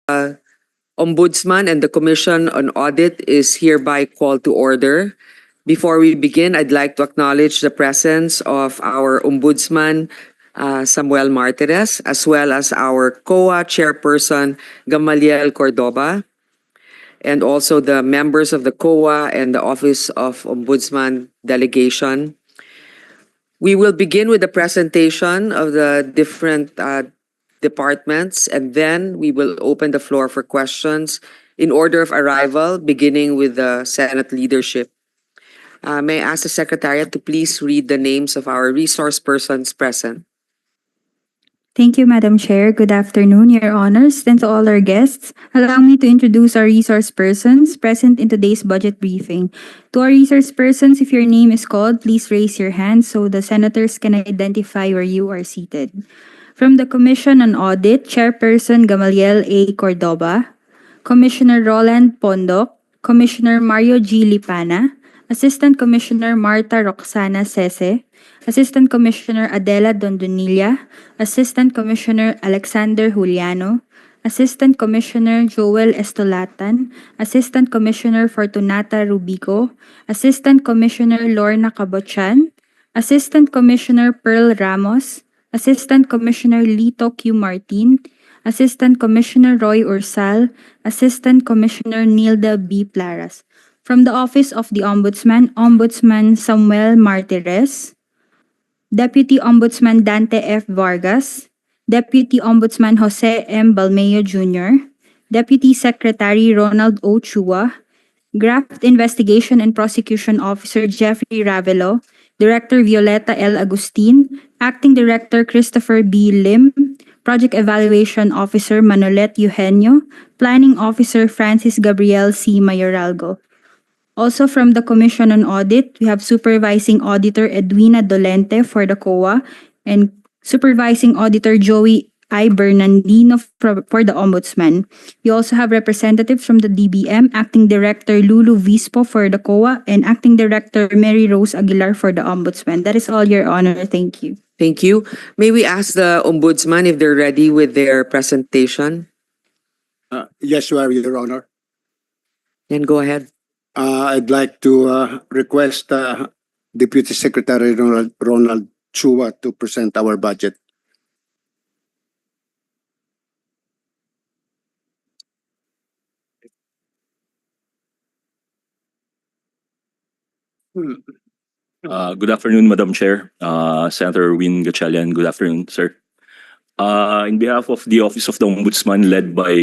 Ombudsman and the Commission on Audit is hereby called to order. Before we begin, I'd like to acknowledge the presence of our Ombudsman, Samuel Martirez, as well as our COA Chairperson, Gamaliel Cordoba, and also the members of the COA and the Office of Ombudsman delegation. We will begin with the presentation of the different departments, and then we will open the floor for questions in order of arrival, beginning with the Senate leadership. May I ask the Secretariat to please read the names of our resource persons present? Thank you, Madam Chair. Good afternoon, Your Honors, and to all our guests. Allow me to introduce our resource persons present in today's budget briefing. To our resource persons, if your name is called, please raise your hand so the senators can identify where you are seated. From the Commission on Audit, Chairperson Gamaliel A. Cordoba, Commissioner Roland Pondoc, Commissioner Mario G. Lipana, Assistant Commissioner Marta Roxana Sese, Assistant Commissioner Adela Dondonilla, Assistant Commissioner Alexander Juliano, Assistant Commissioner Joel Estolatan, Assistant Commissioner Fortunata Rubico, Assistant Commissioner Lorna Cabochan, Assistant Commissioner Pearl Ramos, Assistant Commissioner Lito Q. Martin, Assistant Commissioner Roy Ursal, Assistant Commissioner Nilda B. Plaras. From the Office of the Ombudsman, Ombudsman Samuel Martirez, Deputy Ombudsman Dante F. Vargas, Deputy Ombudsman Jose M. Balmeo Jr., Deputy Secretary Ronald O. Chua, Graft Investigation and Prosecution Officer Jeffrey Ravelo, Director Violeta L. Agustin, Acting Director Christopher B. Lim, Project Evaluation Officer Manolet Eugenio, Planning Officer Francis Gabriel C. Mayoralgo. Also from the Commission on Audit, we have Supervising Auditor Edwina Dolente for the COA and Supervising Auditor Joey I. Bernardino for the Ombudsman. We also have representatives from the DBM, Acting Director Lulu Vispo for the COA, and Acting Director Mary Rose Aguilar for the Ombudsman. That is all, Your Honor. Thank you. Thank you. May we ask the Ombudsman if they're ready with their presentation? Yes, you are, Your Honor. Then go ahead. I'd like to request Deputy Secretary Ronald Chua to present our budget. Good afternoon, Madam Chair. Senator Win Gatchalian, good afternoon, sir. In behalf of the Office of the Ombudsman led by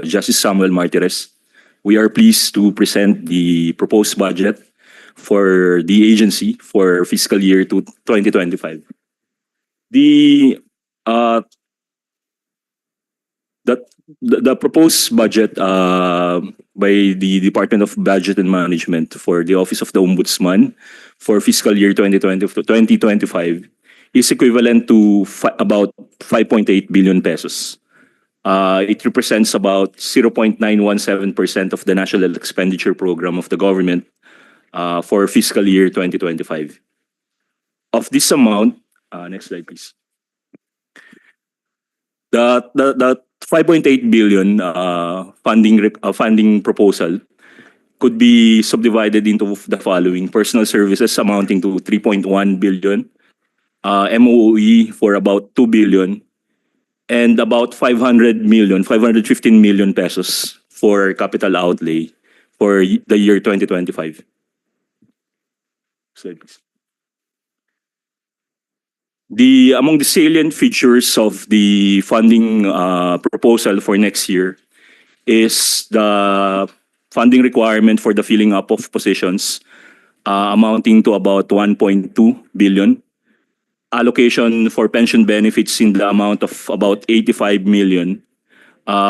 Justice Samuel Martirez, we are pleased to present the proposed budget for the agency for fiscal year 2025. The proposed budget by the Department of Budget and Management for the Office of the Ombudsman for fiscal year 2025 is equivalent to about 5.8 billion pesos. It represents about 0.917% of the national expenditure program of the government for fiscal year 2025. Of this amount, next slide please. The 5.8 billion funding proposal could be subdivided into the following: personal services amounting to 3.1 billion, MOE for about 2 billion, and about 515 million pesos for capital outlay for the year 2025. Slide please. Among the salient features of the funding proposal for next year is the funding requirement for the filling up of positions amounting to about 1.2 billion. Allocation for pension benefits in the amount of about 85 million.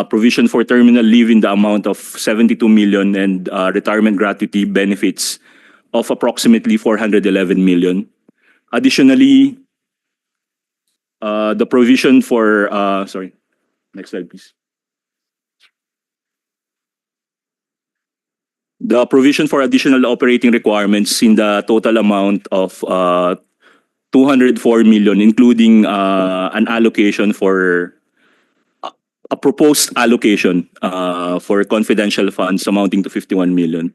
Provision for terminal leave in the amount of 72 million and retirement gratuity benefits of approximately 411 million. Additionally, the provision for, next slide please. The provision for additional operating requirements in the total amount of 204 million, including an allocation for a proposed allocation for confidential funds amounting to 51 million.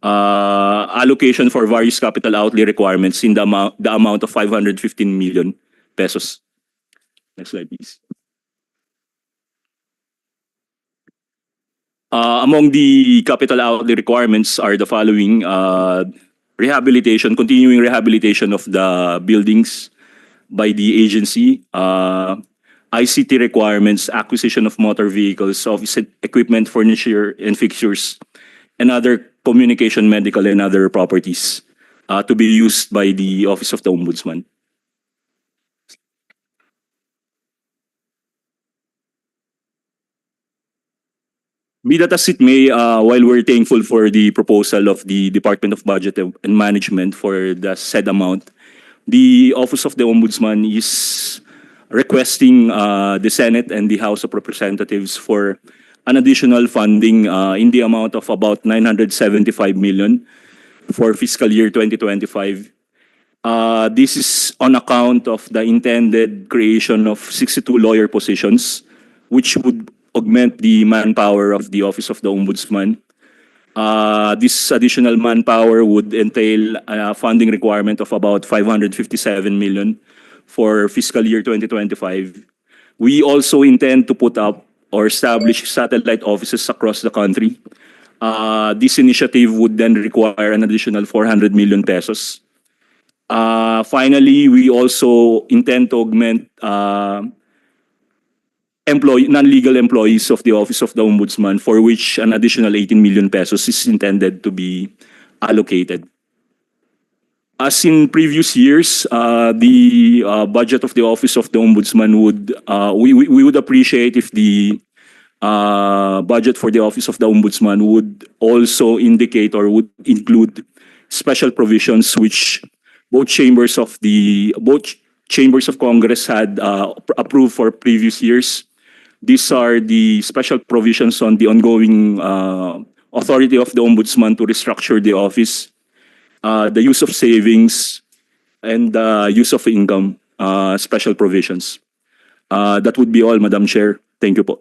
Allocation for various capital outlay requirements in the amount of 515 million pesos. Next slide, please. Among the capital outlay requirements are the following: continuing rehabilitation of the buildings by the agency, ICT requirements, acquisition of motor vehicles, office equipment, furniture, and fixtures, and other communication, medical, and other properties to be used by the Office of the Ombudsman. Be that as it may, while we're thankful for the proposal of the Department of Budget and Management for the said amount, the Office of the Ombudsman is requesting the Senate and the House of Representatives for an additional funding in the amount of about 975 million for fiscal year 2025. This is on account of the intended creation of 62 lawyer positions, which would augment the manpower of the Office of the Ombudsman. This additional manpower would entail a funding requirement of about 557 million for fiscal year 2025. We also intend to put up or establish satellite offices across the country. This initiative would then require an additional 400 million pesos. Finally, we also intend to augment non-legal employees of the Office of the Ombudsman, for which an additional 18 million pesos is intended to be allocated. As in previous years, the budget of the Office of the Ombudsman we would appreciate if the budget for the Office of the Ombudsman would also indicate or would include special provisions which both chambers of Congress had approved for previous years. These are the special provisions on the ongoing authority of the Ombudsman to restructure the office, the use of savings, and the use of income special provisions. That would be all, Madam Chair. Thank you po.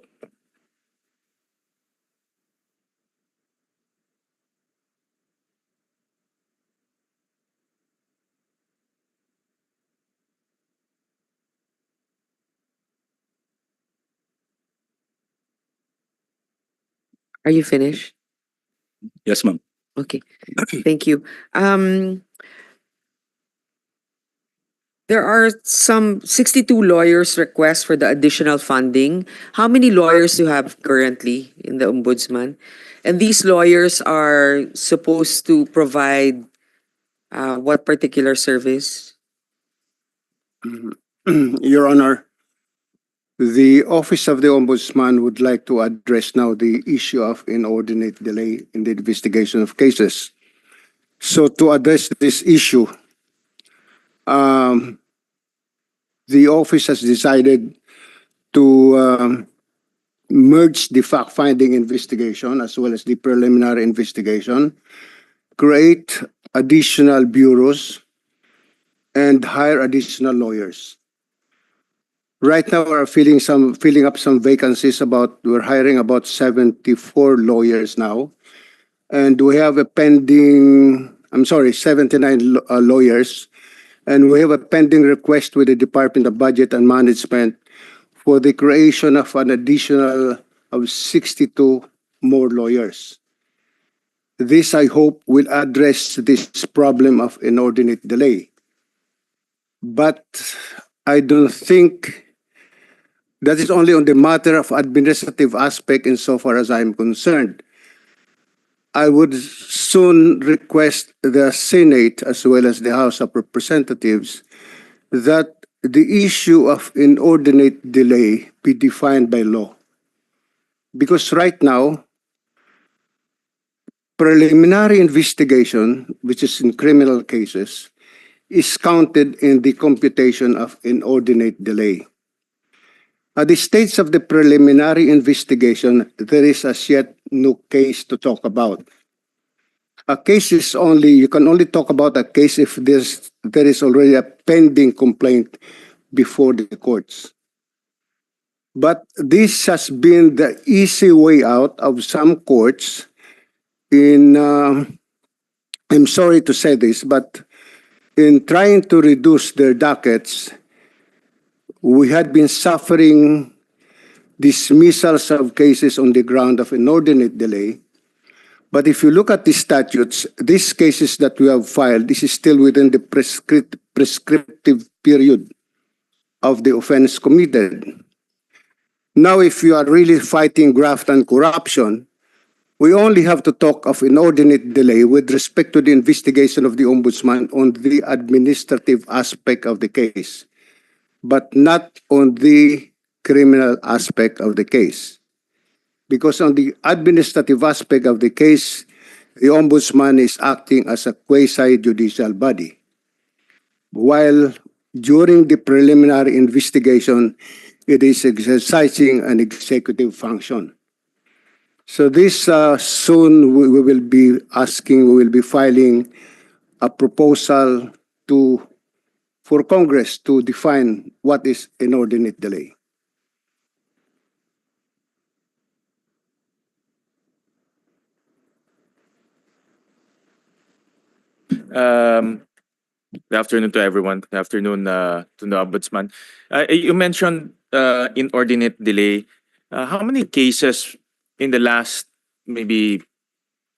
Are you finished? Yes, ma'am. Okay, thank you. There are some 62 lawyers requests for the additional funding. How many lawyers do you have currently in the Ombudsman? And these lawyers are supposed to provide what particular service? Your Honor, the Office of the Ombudsman would like to address now the issue of inordinate delay in the investigation of cases. So to address this issue, the office has decided to merge the fact-finding investigation as well as the preliminary investigation, create additional bureaus, and hire additional lawyers. Right now, we're filling up some vacancies. We're hiring about 74 lawyers now, and we have a pending. 79 lawyers, and we have a pending request with the Department of Budget and Management for the creation of an additional of 62 more lawyers. This, I hope, will address this problem of inordinate delay. But I don't think that is only on the matter of administrative aspect insofar as I'm concerned. I would soon request the Senate as well as the House of Representatives that the issue of inordinate delay be defined by law. Because right now, preliminary investigation, which is in criminal cases, is counted in the computation of inordinate delay. At the stage of the preliminary investigation, there is as yet no case to talk about. A case is you can only talk about a case if there is already a pending complaint before the courts. But this has been the easy way out of some courts in, I'm sorry to say this, but in trying to reduce their dockets, we had been suffering dismissals of cases on the ground of inordinate delay. But if you look at the statutes, these cases that we have filed, this is still within the prescriptive period of the offense committed. Now, if you are really fighting graft and corruption, we only have to talk of inordinate delay with respect to the investigation of the Ombudsman on the administrative aspect of the case, but not on the criminal aspect of the case. Because on the administrative aspect of the case, the Ombudsman is acting as a quasi-judicial body. While during the preliminary investigation, it is exercising an executive function. So this soon we will be filing a proposal for Congress to define what is inordinate delay. Good afternoon to everyone. Good afternoon to the Ombudsman. You mentioned inordinate delay. How many cases in the maybe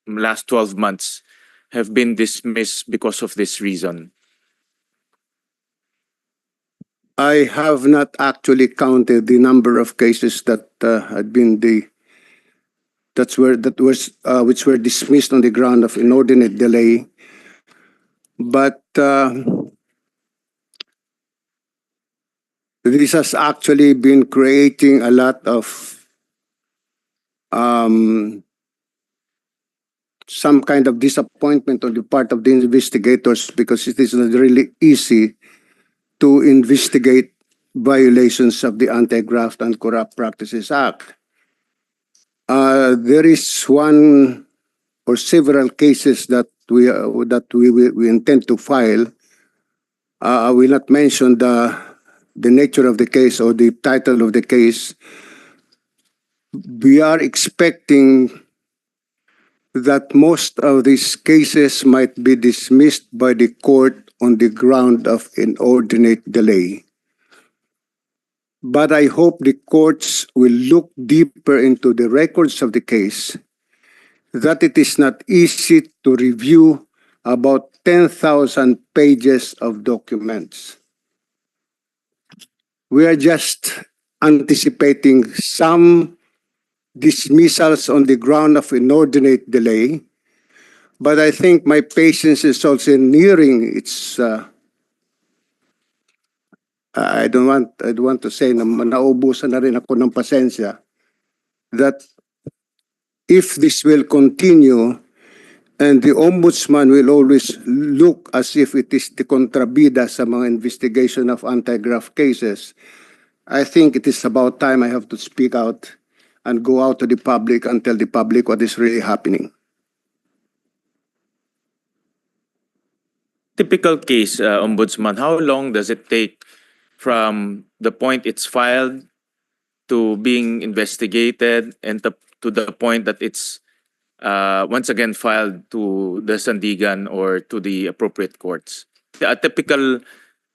last 12 months have been dismissed because of this reason? I have not actually counted the number of cases that had been which were dismissed on the ground of inordinate delay. But this has actually been creating a lot of some kind of disappointment on the part of the investigators, because it is not really easy to investigate violations of the Anti-Graft and Corrupt Practices Act. There is one or several cases that we intend to file. I will not mention the nature of the case or the title of the case. We are expecting that most of these cases might be dismissed by the court on the ground of inordinate delay. But I hope the courts will look deeper into the records of the case, that it is not easy to review about 10,000 pages of documents. We are just anticipating some dismissals on the ground of inordinate delay, but I think my patience is also nearing its I don't want to say na naubusan na rin ako ng pasensya, that if this will continue and the Ombudsman will always look as if it is the kontrabida sa mga investigation of anti-graft cases, I think it is about time I have to speak out and go out to the public and tell the public what is really happening. Typical case, Ombudsman, how long does it take from the point it's filed to being investigated and to the point that it's once again filed to the Sandigan or to the appropriate courts? A typical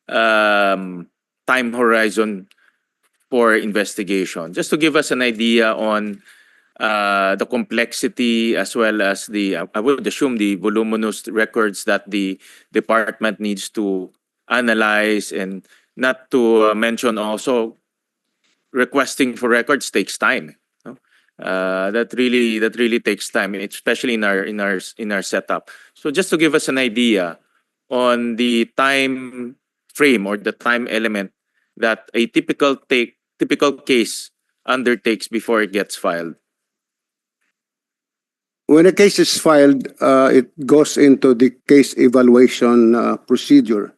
time horizon for investigation, just to give us an idea on the complexity as well as the, I would assume, the voluminous records that the department needs to analyze, and not to mention also requesting for records takes time. No? That really takes time, especially in our setup. So just to give us an idea on the time frame or the time element that a typical case undertakes before it gets filed. When a case is filed, it goes into the case evaluation procedure.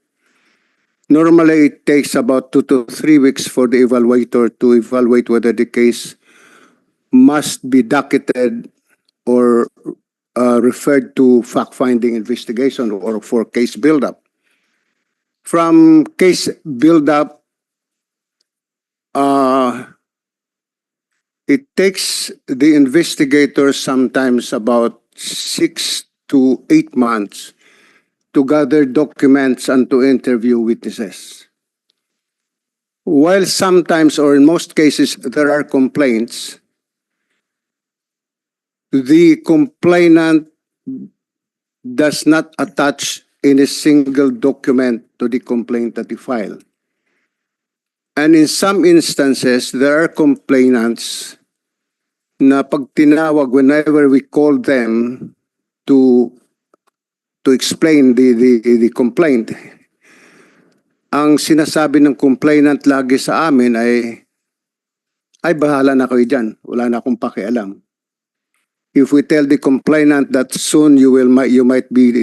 Normally, it takes about 2 to 3 weeks for the evaluator to evaluate whether the case must be docketed or referred to fact-finding investigation or for case build-up. From case build-up, it takes the investigators sometimes about 6 to 8 months to gather documents and to interview witnesses. While sometimes, or in most cases, there are complaints, the complainant does not attach any single document to the complaint that he filed. And in some instances, there are complainants na pag tinawag, whenever we call them to explain the complaint, ang sinasabi ng complainant lagi sa amin ay bahala na kayo dyan, wala na akong pakialam. If we tell the complainant that soon you might be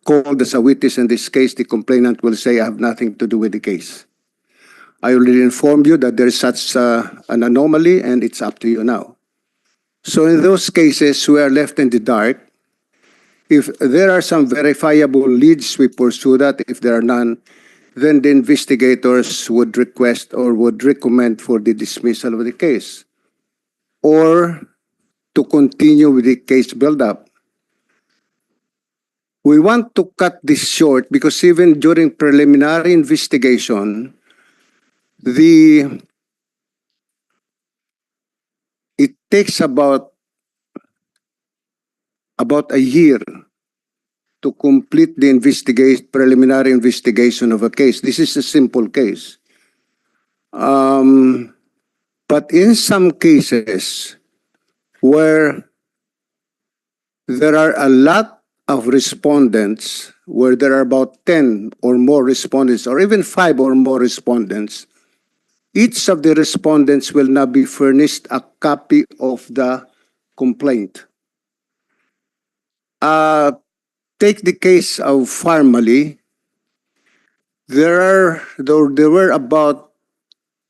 called as a witness in this case, the complainant will say, I have nothing to do with the case. I already informed you that there is such an anomaly and it's up to you now. So in those cases, we are left in the dark. If there are some verifiable leads, we pursue that. If there are none, then the investigators would request or would recommend for the dismissal of the case or to continue with the case build-up. We want to cut this short because even during preliminary investigation, it takes about a year to complete the preliminary investigation of a case. This is a simple case. But in some cases where there are a lot of respondents, where there are about 10 or more respondents, or even 5 or more respondents, each of the respondents will now be furnished a copy of the complaint. Take the case of Farmally. There were about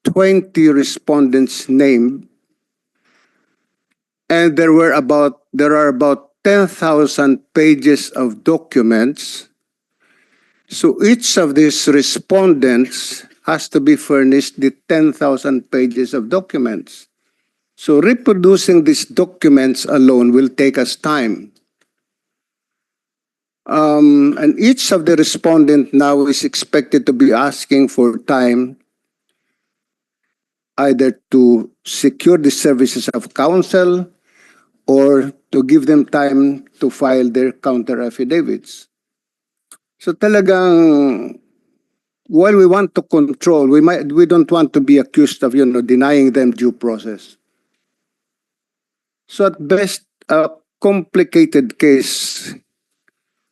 20 respondents named, and there are about 10,000 pages of documents. So each of these respondents has to be furnished the 10,000 pages of documents. So reproducing these documents alone will take us time. And each of the respondent now is expected to be asking for time either to secure the services of counsel or to give them time to file their counter affidavits. So talagang, while we want to control, we don't want to be accused of denying them due process. So at best, a complicated case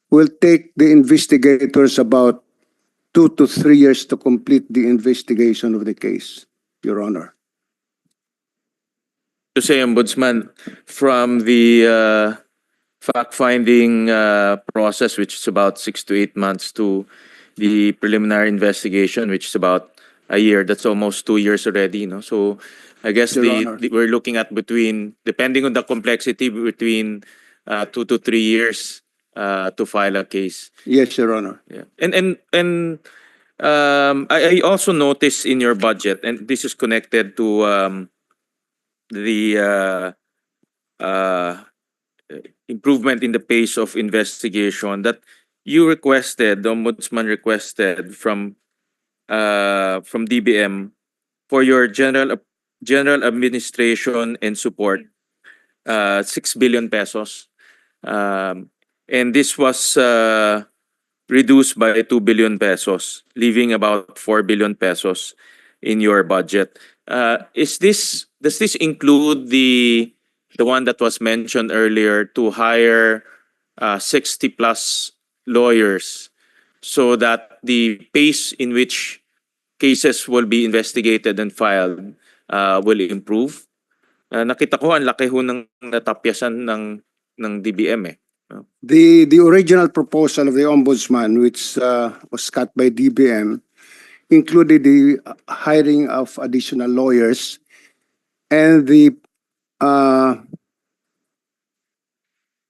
will take the investigators about 2 to 3 years to complete the investigation of the case, Your Honor. To say, Ombudsman, from the fact-finding process, which is about 6 to 8 months, to the preliminary investigation, which is about a year, that's almost 2 years already, no? So I guess Your Honor. we're looking at depending on the complexity, between 2 to 3 years to file a case. Yes, Your Honor. Yeah. And I also noticed in your budget, and this is connected to the improvement in the pace of investigation, that the Ombudsman requested from DBM for your general administration and support, 6 billion pesos. And this was reduced by 2 billion pesos, leaving about 4 billion pesos in your budget. Does this include the one that was mentioned earlier to hire 60 plus lawyers so that the pace in which cases will be investigated and filed will improve? Nakita ko ang laki ho ng natapyasan ng DBM eh. The original proposal of the Ombudsman, which was cut by DBM, included the hiring of additional lawyers and the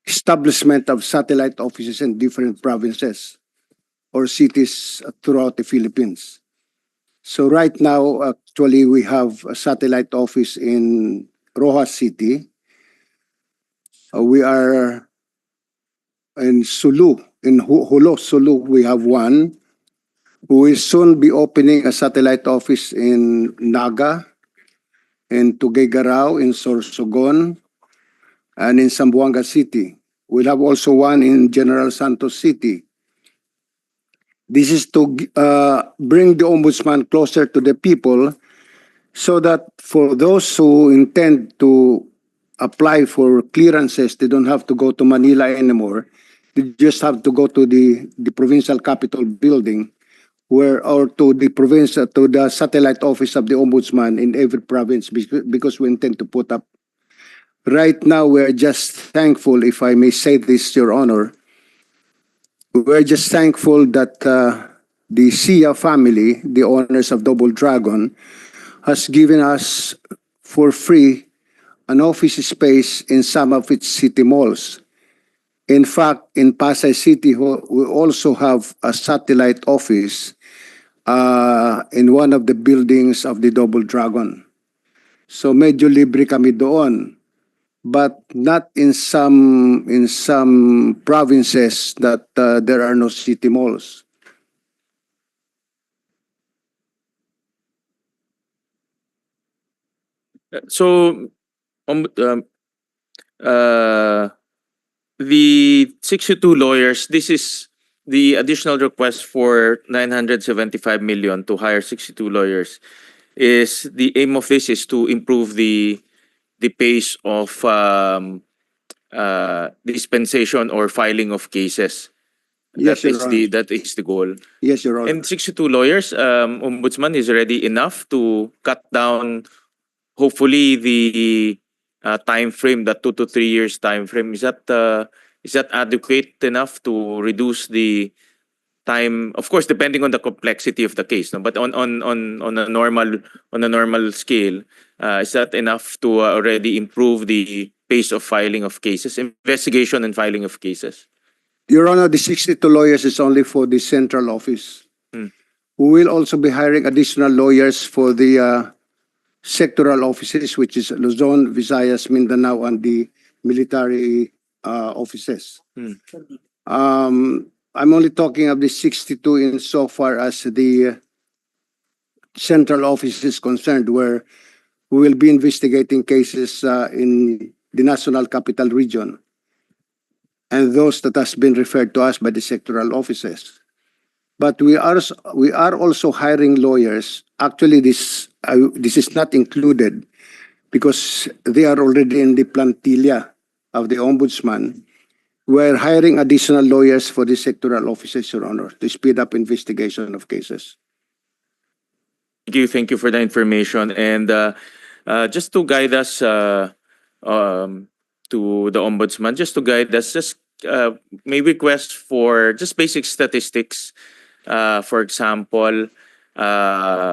establishment of satellite offices in different provinces or cities throughout the Philippines. So right now, actually, we have a satellite office in Rojas City. We are in Sulu, in Hulo, Sulu, we have one. We will soon be opening a satellite office in Naga, in Tuguegarao, in Sorsogon, and in Zamboanga City. We'll have also one in General Santos City. This is to bring the ombudsman closer to the people so that for those who intend to apply for clearances, they don't have to go to Manila anymore. They just have to go to the provincial capital building or to the province, to the satellite office of the ombudsman in every province because we intend to put up. Right now, we're just thankful, if I may say this, Your Honor, we're just thankful that the Sia family, the owners of Double Dragon, has given us for free an office space in some of its city malls. In fact, in Pasay City, we also have a satellite office in one of the buildings of the Double Dragon. So medyo libre kami doon. But not in some provinces that there are no city malls. So, the 62 lawyers, this is the additional request for 975 million to hire 62 lawyers. Is the aim of this is to improve the pace of dispensation or filing of cases. Yes, Your Honor. That is the goal. Yes, Your Honor. And 62 lawyers, Ombudsman is already enough to cut down, hopefully, the time frame, that 2 to 3 years time frame. Is that adequate enough to reduce the time? Of course, depending on the complexity of the case, no? But on a normal scale, is that enough to already improve the pace of filing of cases, investigation and filing of cases? Your Honor, the 62 lawyers is only for the central office. Hmm. We will also be hiring additional lawyers for the sectoral offices, which is Luzon, Visayas, Mindanao, and the military offices. I'm only talking of the 62 insofar as the central office is concerned, where we will be investigating cases in the National Capital Region and those that has been referred to us by the sectoral offices. But we are also hiring lawyers. Actually, this is not included because they are already in the plantilla of the ombudsman. We're hiring additional lawyers for the sectoral offices, Your Honor, to speed up investigation of cases. Thank you for the information. And just to guide us to the ombudsman, just may request for just basic statistics. For example, the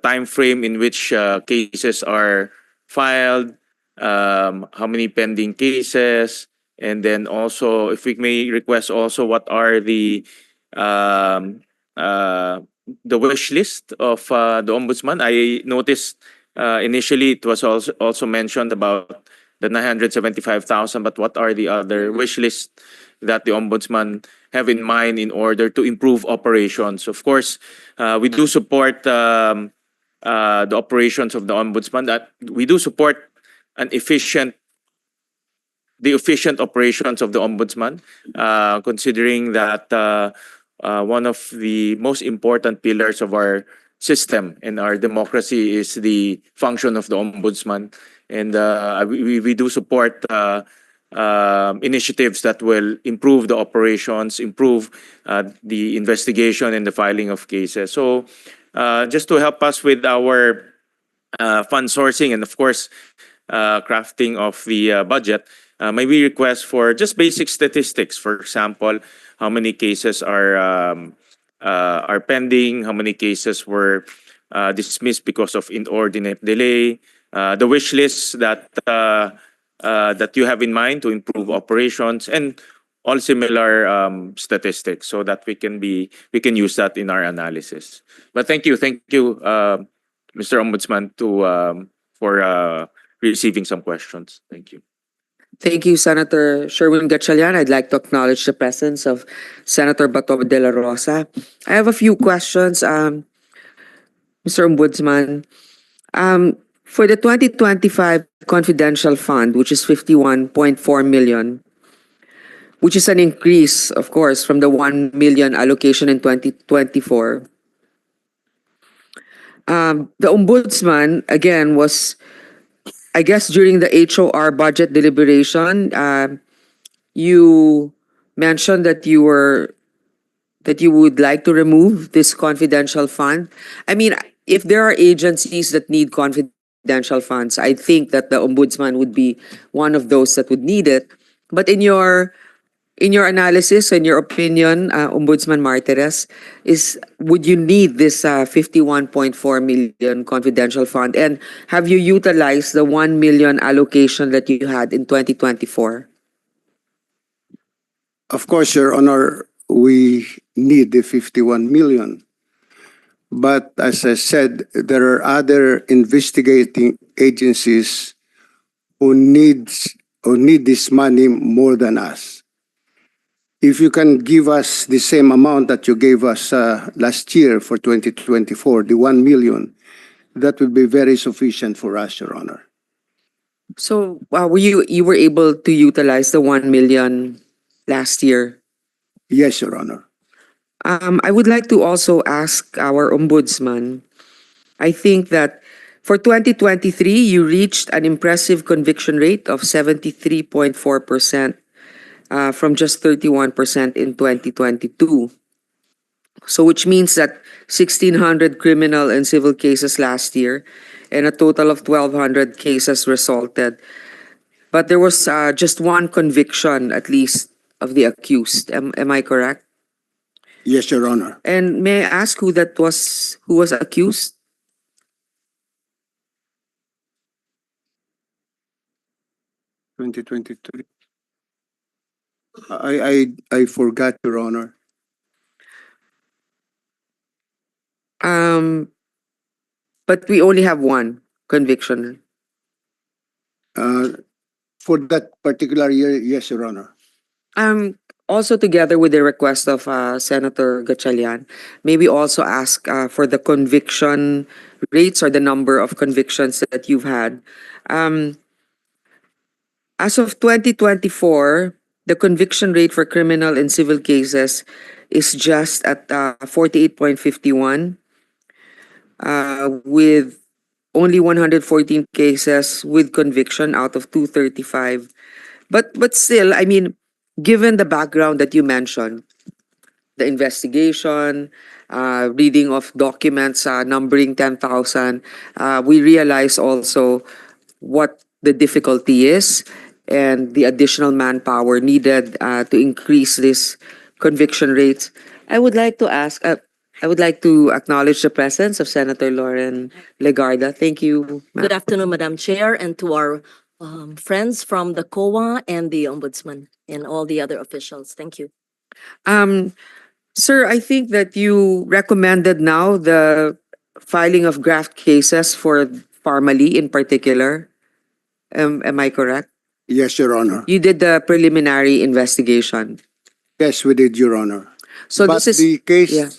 time frame in which cases are filed, how many pending cases, and then also, if we may request also, what are the wish list of the ombudsman. I noticed initially it was also mentioned about the 975,000, but what are the other wish lists that the ombudsman have in mind in order to improve operations? Of course, we do support the operations of the ombudsman. That we do support the efficient operations of the ombudsman, considering that one of the most important pillars of our system and our democracy is the function of the ombudsman. And we do support initiatives that will improve the operations, improve the investigation and the filing of cases. So just to help us with our fund sourcing and, of course, crafting of the budget, may we request for just basic statistics? For example, how many cases are pending? How many cases were dismissed because of inordinate delay? The wish lists that you have in mind to improve operations, and all similar statistics so that we can use that in our analysis. But thank you, Mr. Ombudsman, for receiving some questions. Thank you. Thank you, Senator Sherwin Gatchalian. I'd like to acknowledge the presence of Senator Bato de la Rosa. I have a few questions, Mr. Ombudsman. For the 2025 confidential fund, which is 51.4 million, which is an increase, of course, from the 1 million allocation in 2024. The Ombudsman, again, was, I guess, during the HOR budget deliberation, you mentioned that you would like to remove this confidential fund. I mean, if there are agencies that need confidential funds, I think that the Ombudsman would be one of those that would need it. But in your analysis and your opinion, Ombudsman Martirez, would you need this 51.4 million confidential fund? And have you utilized the 1 million allocation that you had in 2024? Of course, Your Honor, we need the 51 million. But as I said, there are other investigating agencies who need this money more than us. If you can give us the same amount that you gave us last year for 2024, the 1 million, that would be very sufficient for us, Your Honor. So you were able to utilize the 1 million last year? Yes, Your Honor. I would like to also ask our Ombudsman. I think that for 2023, you reached an impressive conviction rate of 73.4%, from just 31% in 2022. So which means that 1,600 criminal and civil cases last year and a total of 1,200 cases resulted. But there was just one conviction, at least, of the accused. Am I correct? Yes, Your Honor. And may I ask who was accused? (2023) I forgot, Your Honor. But we only have one conviction. For that particular year, yes, Your Honor. Also together with the request of Senator Gatchalian, maybe also ask for the conviction rates or the number of convictions that you've had. As of 2024, the conviction rate for criminal and civil cases is just at 48.51, with only 114 cases with conviction out of 235. But still, I mean, given the background that you mentioned, the investigation, reading of documents numbering 10,000, we realize also what the difficulty is and the additional manpower needed to increase this conviction rates. I would like to acknowledge the presence of Senator Lauren Legarda. Thank you, ma'am. Good afternoon, Madam Chair, and to our friends from the COA and the Ombudsman and all the other officials. Thank you. Sir, I think that you recommended now the filing of graft cases for Parmali in particular. Am I correct? Yes, Your Honor. You did the preliminary investigation. Yes, we did, Your Honor. So But this is the case, yeah.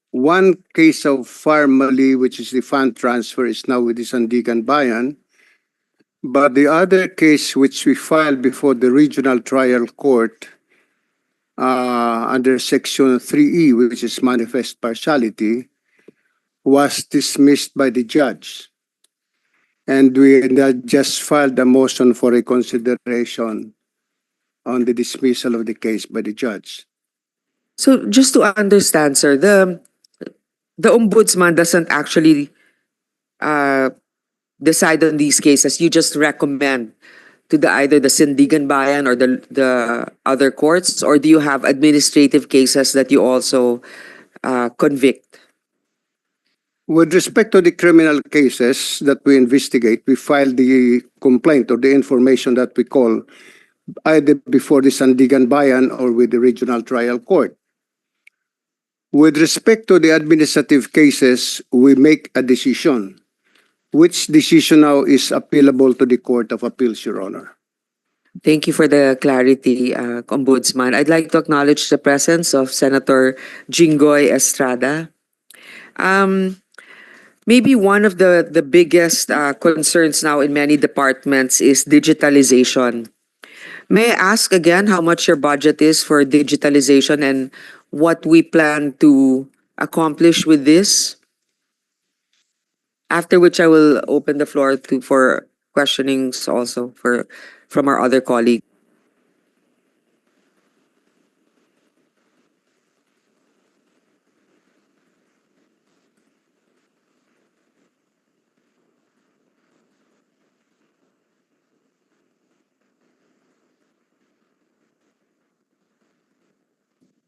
one case of Farmally, which is the fund transfer, is now with the Sandigan Bayan. But the other case, which we filed before the Regional Trial Court under Section 3E, which is manifest partiality, was dismissed by the judge. And we just filed a motion for reconsideration on the dismissal of the case by the judge. So just to understand, sir, the Ombudsman doesn't actually decide on these cases. You just recommend to either the Sandigan Bayan or the other courts, or do you have administrative cases that you also convict? With respect to the criminal cases that we investigate, we file the complaint or the information that we call either before the Sandigan Bayan or with the Regional Trial Court. With respect to the administrative cases, we make a decision. Which decision now is appealable to the Court of Appeals, Your Honor? Thank you for the clarity, Ombudsman. I'd like to acknowledge the presence of Senator Jinggoy Estrada. Um, Maybe one of the biggest concerns now in many departments is digitalization. May I ask again how much your budget is for digitalization and what we plan to accomplish with this? After which I will open the floor for questionings also from our other colleagues.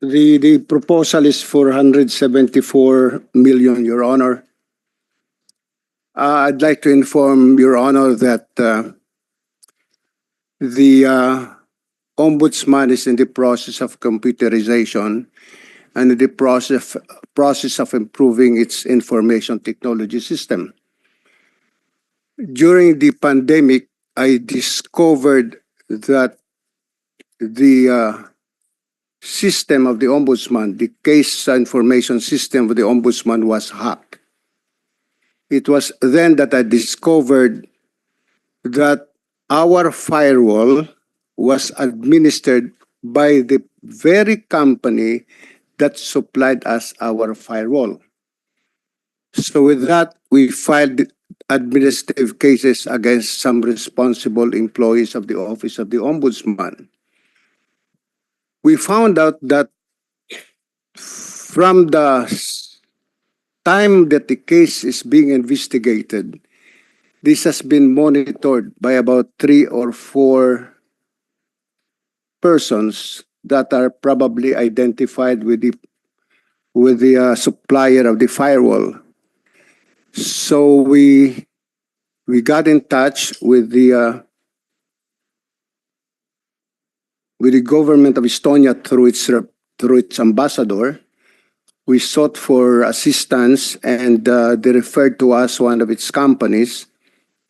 The proposal is 474 million, Your Honor. I'd like to inform Your Honor that the Ombudsman is in the process of computerization and in the process of improving its information technology system. During the pandemic, I discovered that the system of the Ombudsman, the case information system of the Ombudsman was hacked. It was then that I discovered that our firewall was administered by the very company that supplied us our firewall. So with that, we filed administrative cases against some responsible employees of the Office of the Ombudsman. We found out that from the time that the case is being investigated, this has been monitored by about 3 or 4 persons that are probably identified with the supplier of the firewall. So we got in touch with the government of Estonia through its ambassador. We sought for assistance, and they referred to us one of its companies.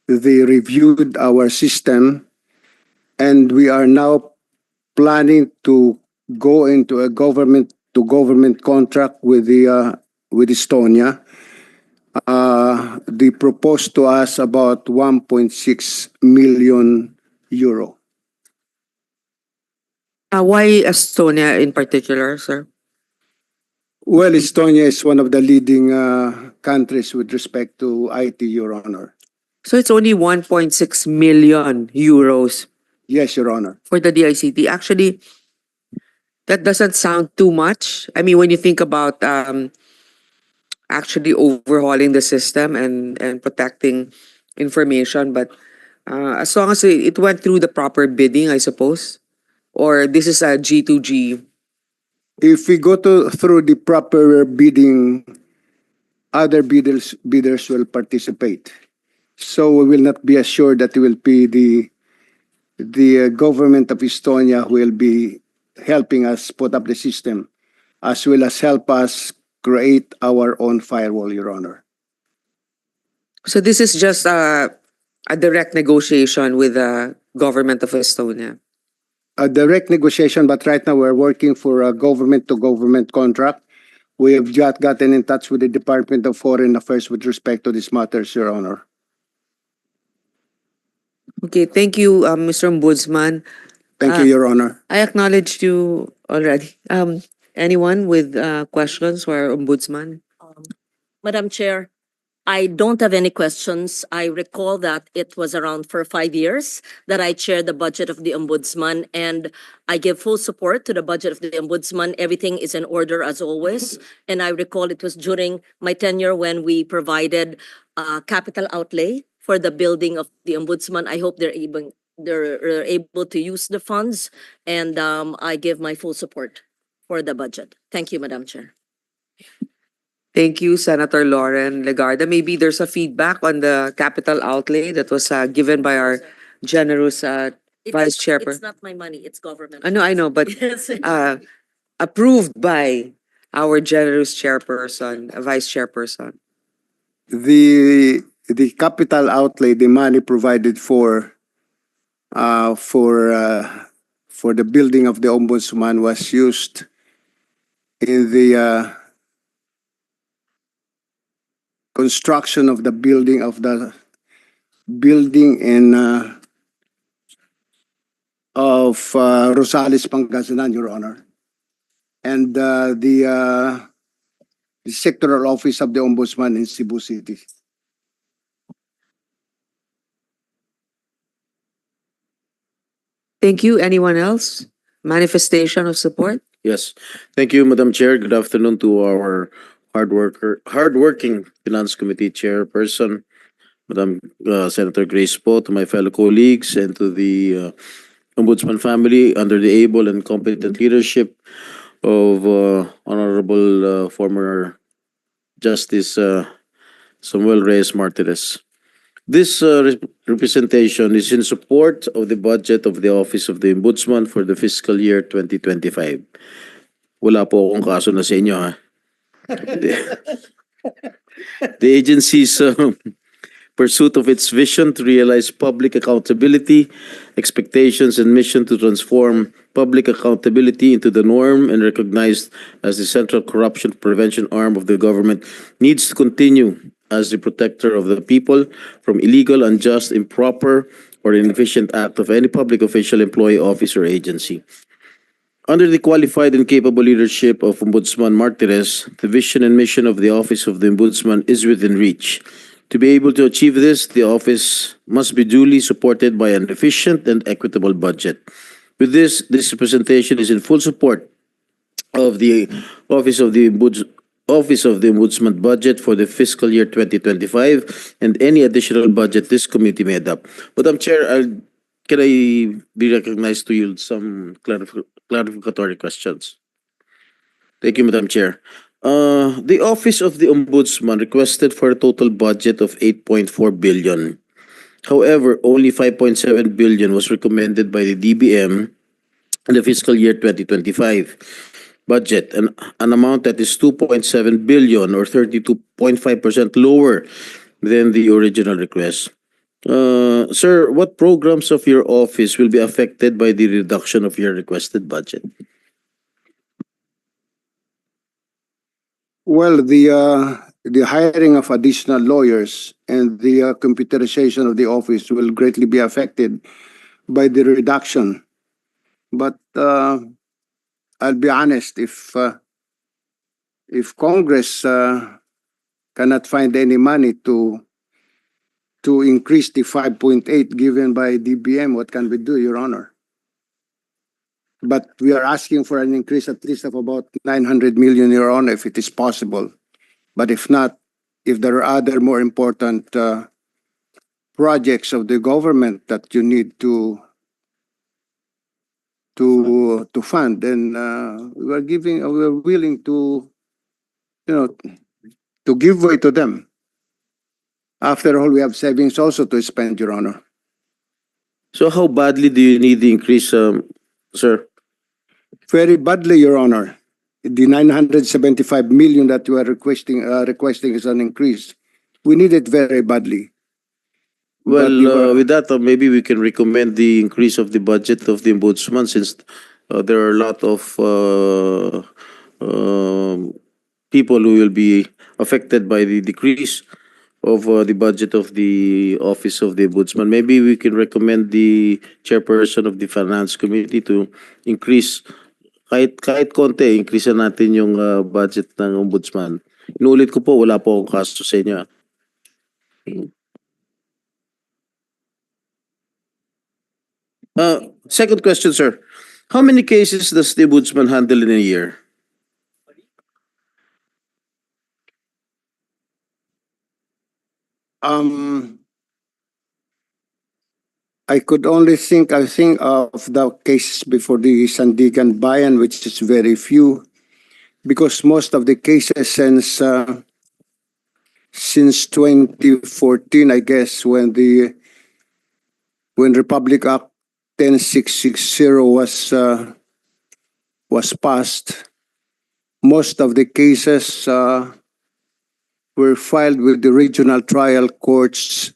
They reviewed our system, and we are now planning to go into a government-to-government contract with Estonia. They proposed to us about 1.6 million euro. Why Estonia in particular, sir? Well, Estonia is one of the leading countries with respect to IT, Your Honor. So it's only 1.6 million euros Yes, Your Honor. for the DICT. Actually, that doesn't sound too much. I mean, when you think about actually overhauling the system and protecting information, but as long as it went through the proper bidding, I suppose, or this is a G2G. If we go through the proper bidding, other bidders will participate. So we will not be assured that it will be the government of Estonia who will be helping us put up the system, as well as help us create our own firewall, Your Honor. So this is just a direct negotiation with the government of Estonia. A direct negotiation, but right now we're working for a government-to-government contract. We have just gotten in touch with the Department of Foreign Affairs with respect to these matters, Your Honor. Okay, thank you, Mr. Ombudsman. Thank you, Your Honor. I acknowledged you already. Anyone with questions for our Ombudsman? Madam Chair, I don't have any questions. I recall that it was around for 5 years that I chaired the budget of the Ombudsman, and I give full support to the budget of the Ombudsman. Everything is in order as always. And I recall it was during my tenure when we provided capital outlay for the building of the Ombudsman. I hope they're able to use the funds, and I give my full support for the budget. Thank you, Madam Chair. Thank you, Senator Lauren Legarda. Maybe there's a feedback on the capital outlay that was given by our generous Vice Chairperson. It's not my money, it's government. I know, but Yes. approved by our generous chairperson, Vice Chairperson. The capital outlay, the money provided uh, for uh, for the building of the ombudsman was used in the construction of the building in of Rosales, Pangasinan, Your Honor, and the sectoral office of the ombudsman in Cebu City. Thank you. Anyone else? Manifestation of support? Yes. Thank you, Madam Chair. Good afternoon to our hardworking Finance Committee Chairperson, Madam Senator Grace Po, to my fellow colleagues, and to the Ombudsman family under the able and competent leadership of Honorable former Justice Samuel Reyes Martinez. This representation is in support of the budget of the Office of the Ombudsman for the fiscal year 2025. Wala po akong kaso na sa inyo, ha? The agency's pursuit of its vision to realize public accountability, expectations, and mission to transform public accountability into the norm and recognized as the central corruption prevention arm of the government needs to continue as the protector of the people from illegal, unjust, improper, or inefficient act of any public official, employee, office, or agency. Under the qualified and capable leadership of Ombudsman Martinez, the vision and mission of the Office of the Ombudsman is within reach. To be able to achieve this, the office must be duly supported by an efficient and equitable budget. With this representation is in full support of the Office of the Ombudsman budget for the fiscal year 2025 and any additional budget this committee may adopt. Madam Chair, can I be recognized to yield some clarificatory questions? Thank you, Madam Chair. The Office of the Ombudsman requested for a total budget of 8.4 billion. However, only 5.7 billion was recommended by the DBM in the fiscal year 2025 budget, an amount that is 2.7 billion or 32.5% lower than the original request. Sir, what programs of your office will be affected by the reduction of your requested budget? Well, the hiring of additional lawyers and the computerization of the office will greatly be affected by the reduction. But I'll be honest, if Congress cannot find any money to increase the 5.8 given by DBM, what can we do, Your Honor? But we are asking for an increase at least of about 900 million, Your Honor, if it is possible. But if not, if there are other more important projects of the government that you need to fund, then we're willing to, to give way to them. After all, we have savings also to spend, Your Honor. So how badly do you need the increase, sir? Very badly, Your Honor. The 975 million that you are requesting is an increase. We need it very badly. Well, with that, maybe we can recommend the increase of the budget of the Ombudsman, since there are a lot of people who will be affected by the decrease of the budget of the Office of the Ombudsman. Maybe we can recommend the chairperson of the Finance Committee to increase, kahit konti, increase natin yung budget ng Ombudsman. Inulit ko po, wala po akong kaso sa inyo. Second question, sir. How many cases does the Ombudsman handle in a year? I could only think of the cases before the Sandigan Bayan, which is very few, because most of the cases since 2014, I guess, when Republic Act 10660 was passed, most of the cases were filed with the regional trial courts,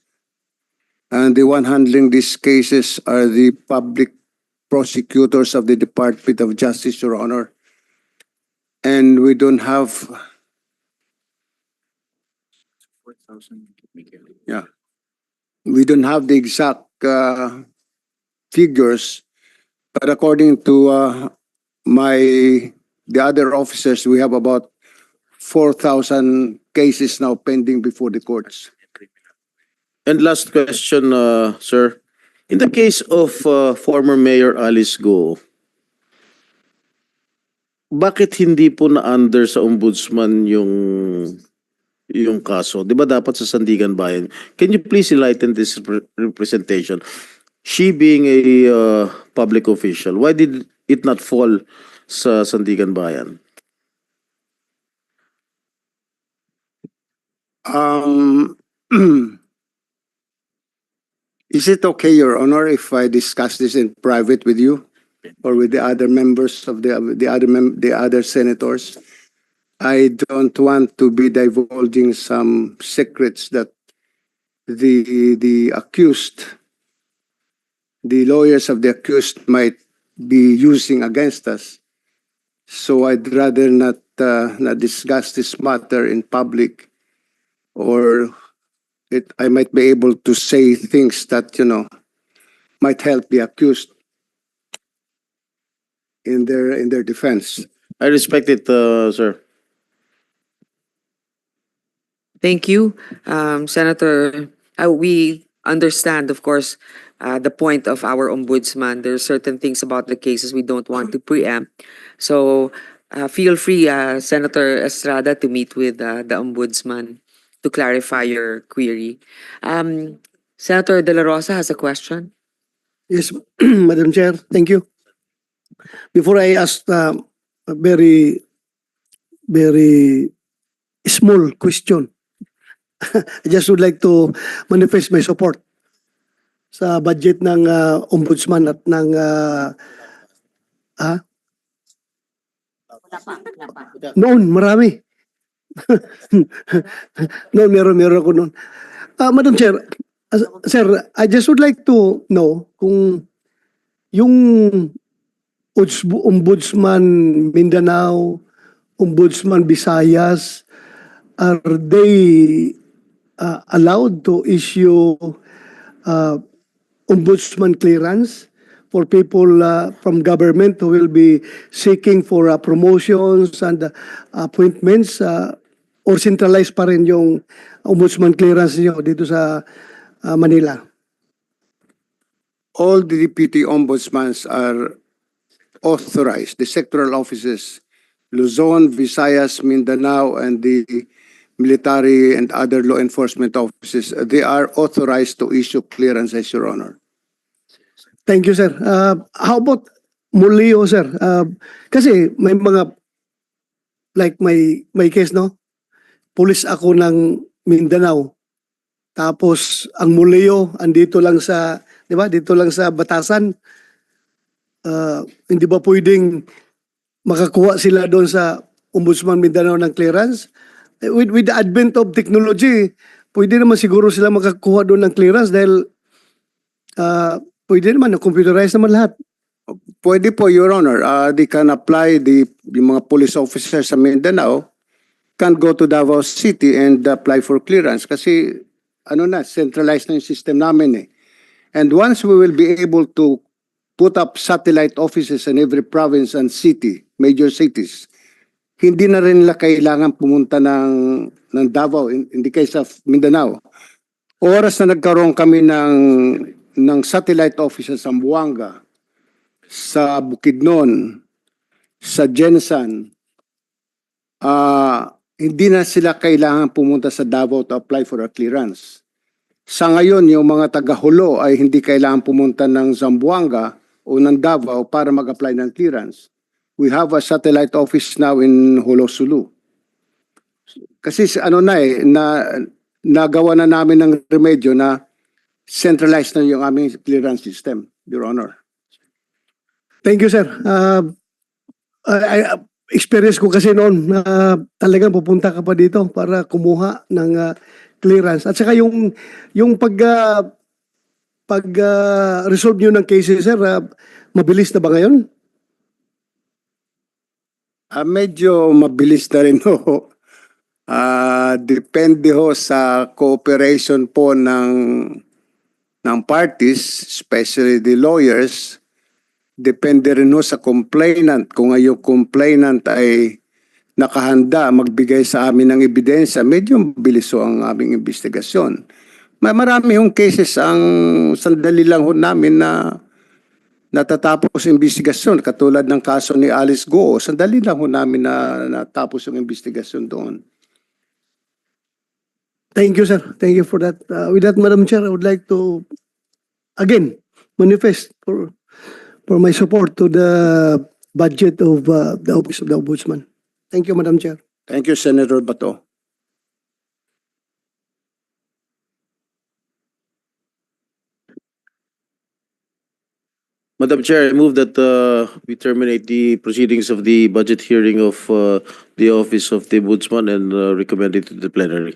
and the one handling these cases are the public prosecutors of the Department of Justice, Your Honor. And we don't have, yeah, we don't have the exact figures, but according to the other officers, we have about 4,000 cases now pending before the courts. And last question, sir. In the case of former Mayor Alice Go, bakit hindi po na-under sa ombudsman yung kaso? Di ba dapat sa Sandigan Bayan? Can you please enlighten this representation? She being a public official, why did it not fall sa Sandigan Bayan? Is it okay, Your Honor, if I discuss this in private with you or with the other members of the other senators? I don't want to be divulging some secrets that the accused, the lawyers of the accused might be using against us. So I'd rather not discuss this matter in public, or I might be able to say things that, might help the accused in their defense. I respect it, sir. Thank you, Senator. We understand, of course, the point of our ombudsman. There are certain things about the cases we don't want to preempt. So feel free, Senator Estrada, to meet with the ombudsman to clarify your query. Senator De La Rosa has a question. Yes, Madam Chair, thank you. Before I ask a very, very small question, I just would like to manifest my support sa budget ng ombudsman at ng noon, marami. Noon, meron ako noon. Madam Chair, sir, I just would like to know kung yung Ombudsman Mindanao, Ombudsman Visayas, are they allowed to issue ombudsman clearance for people from government who will be seeking for promotions and appointments, or centralized pa rin yung ombudsman clearance niyo dito sa Manila? All the deputy ombudsmans are authorized, the sectoral offices, Luzon, Visayas, Mindanao, and the military and other law enforcement offices, they are authorized to issue clearances, Your Honor. Thank you, sir. How about Mulio, sir? Kasi may mga, like may case, no? Pulis ako ng Mindanao. Tapos ang Mulio andito lang sa, 'di ba? Dito lang sa Batasan. Hindi ba pwedeng makakuha sila doon sa Ombudsman Mindanao ng clearance? With the advent of technology, pwede naman siguro sila makakuha doon ng clearance dahil pwede naman, computerized naman lahat. Pwede po, Your Honor. They can apply, yung mga police officers sa Mindanao can go to Davao City and apply for clearance kasi centralized na yung system namin eh. And once we will be able to put up satellite offices in every province and city, major cities, hindi na rin nila kailangan pumunta ng Davao in the case of Mindanao. Oras na nagkaroon kami ng satellite offices sa Zamboanga, sa Bukidnon, sa Jensan, hindi na sila kailangan pumunta sa Davao to apply for a clearance. Sa ngayon, yung mga taga-Hulo ay hindi kailangan pumunta ng Zamboanga o ng Davao para mag-apply ng clearance. We have a satellite office now in Hulo, Sulu. Kasi nagawa na namin ng remedyo na centralized na yung aming clearance system, Your Honor. Thank you, sir. Experience ko kasi noon na talagang pupunta ka pa dito para kumuha ng clearance. At saka yung resolve nyo ng cases, sir, mabilis na ba ngayon? Medyo mabilis na rin ho. Depende ho sa cooperation po ng parties, especially the lawyers. Depende rin ho sa complainant. Kung yung complainant ay nakahanda magbigay sa amin ng ebidensya, medyo mabilis ho ang aming investigasyon. Marami hong cases ang sandali lang ho namin na natatapos yung investigasyon. Katulad ng kaso ni Alice Go, sandali lang ho namin na natapos yung investigasyon doon. Thank you, sir. Thank you for that. With that, Madam Chair, I would like to again manifest for my support to the budget of the Office of the Ombudsman. Thank you, Madam Chair. Thank you, Senator Bato. Madam Chair, I move that we terminate the proceedings of the budget hearing of the Office of the Ombudsman and recommend it to the plenary.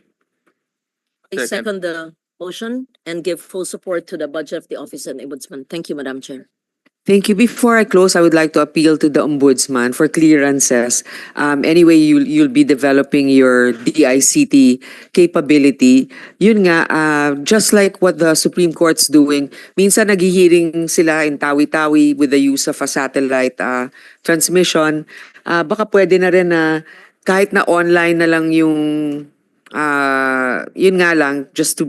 I second the motion and give full support to the budget of the Office of the Ombudsman. Thank you, Madam Chair. Thank you. Before I close, I would like to appeal to the Ombudsman for clearances. Anyway, you'll be developing your DICT capability. Yun nga, just like what the Supreme Court's doing, minsan naghihiring sila in tawi-tawi with the use of a satellite transmission. Baka pwede na rin na kahit na online na lang yung yun nga lang, just to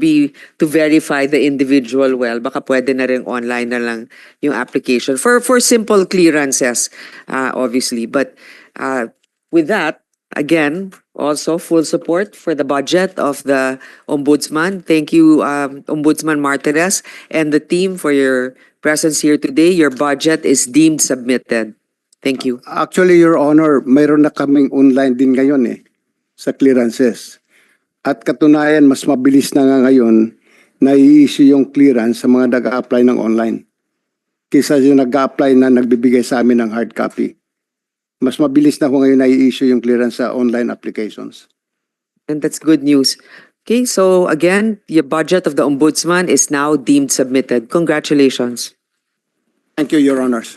verify the individual well, baka pwede na rin online na lang yung application for simple clearances, obviously. But with that, again, also full support for the budget of the Ombudsman. Thank you, Ombudsman Martinez and the team for your presence here today. Your budget is deemed submitted. Thank you. Actually, Your Honor, mayroon na kaming online din ngayon sa clearances. At katunayan, mas mabilis na nga ngayon na i-issue yung clearance sa mga nag-a-apply ng online. Kaysa yung nag-a-apply na nagbibigay sa amin ng hard copy. Mas mabilis na ko ngayon na i-issue yung clearance sa online applications. And that's good news. Okay, so again, the budget of the Ombudsman is now deemed submitted. Congratulations. Thank you, Your Honors.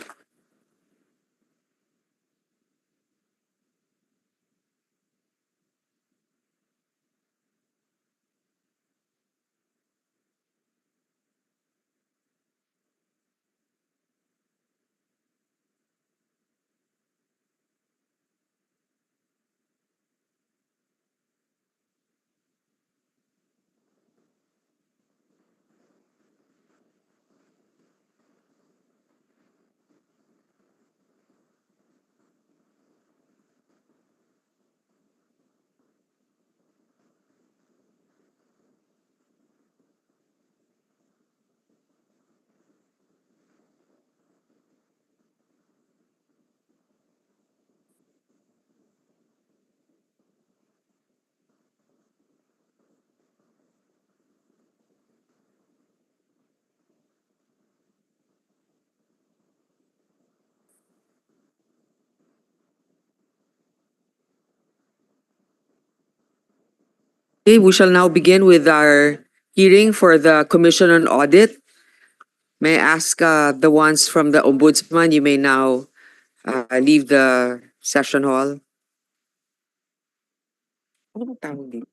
Okay, we shall now begin with our hearing for the Commission on Audit. May I ask the ones from the Ombudsman, you may now leave the session hall. Ano ba tawag dito?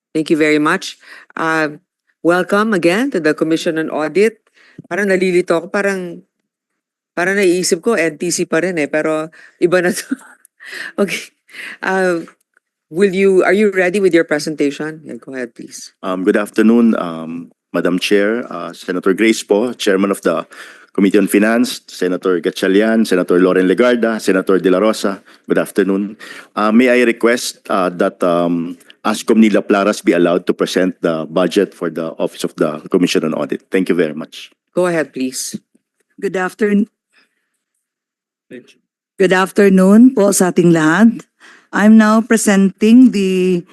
Thank you very much. Welcome again to the Commission on Audit. Parang nalilito ako, parang naiisip ko NTC pa rin pero iba na to. Okay. Are you ready with your presentation? Yeah, go ahead, please. Good afternoon, Madam Chair, Senator Grace po, Chairman of the Committee on Finance, Senator Gatchalian, Senator Loren Legarda, Senator De La Rosa. Good afternoon. May I request that ASCOM Nila Plaras be allowed to present the budget for the Office of the Commission on Audit. Thank you very much. Go ahead, please. Good afternoon. Good afternoon po sa ating lahat. I'm now presenting the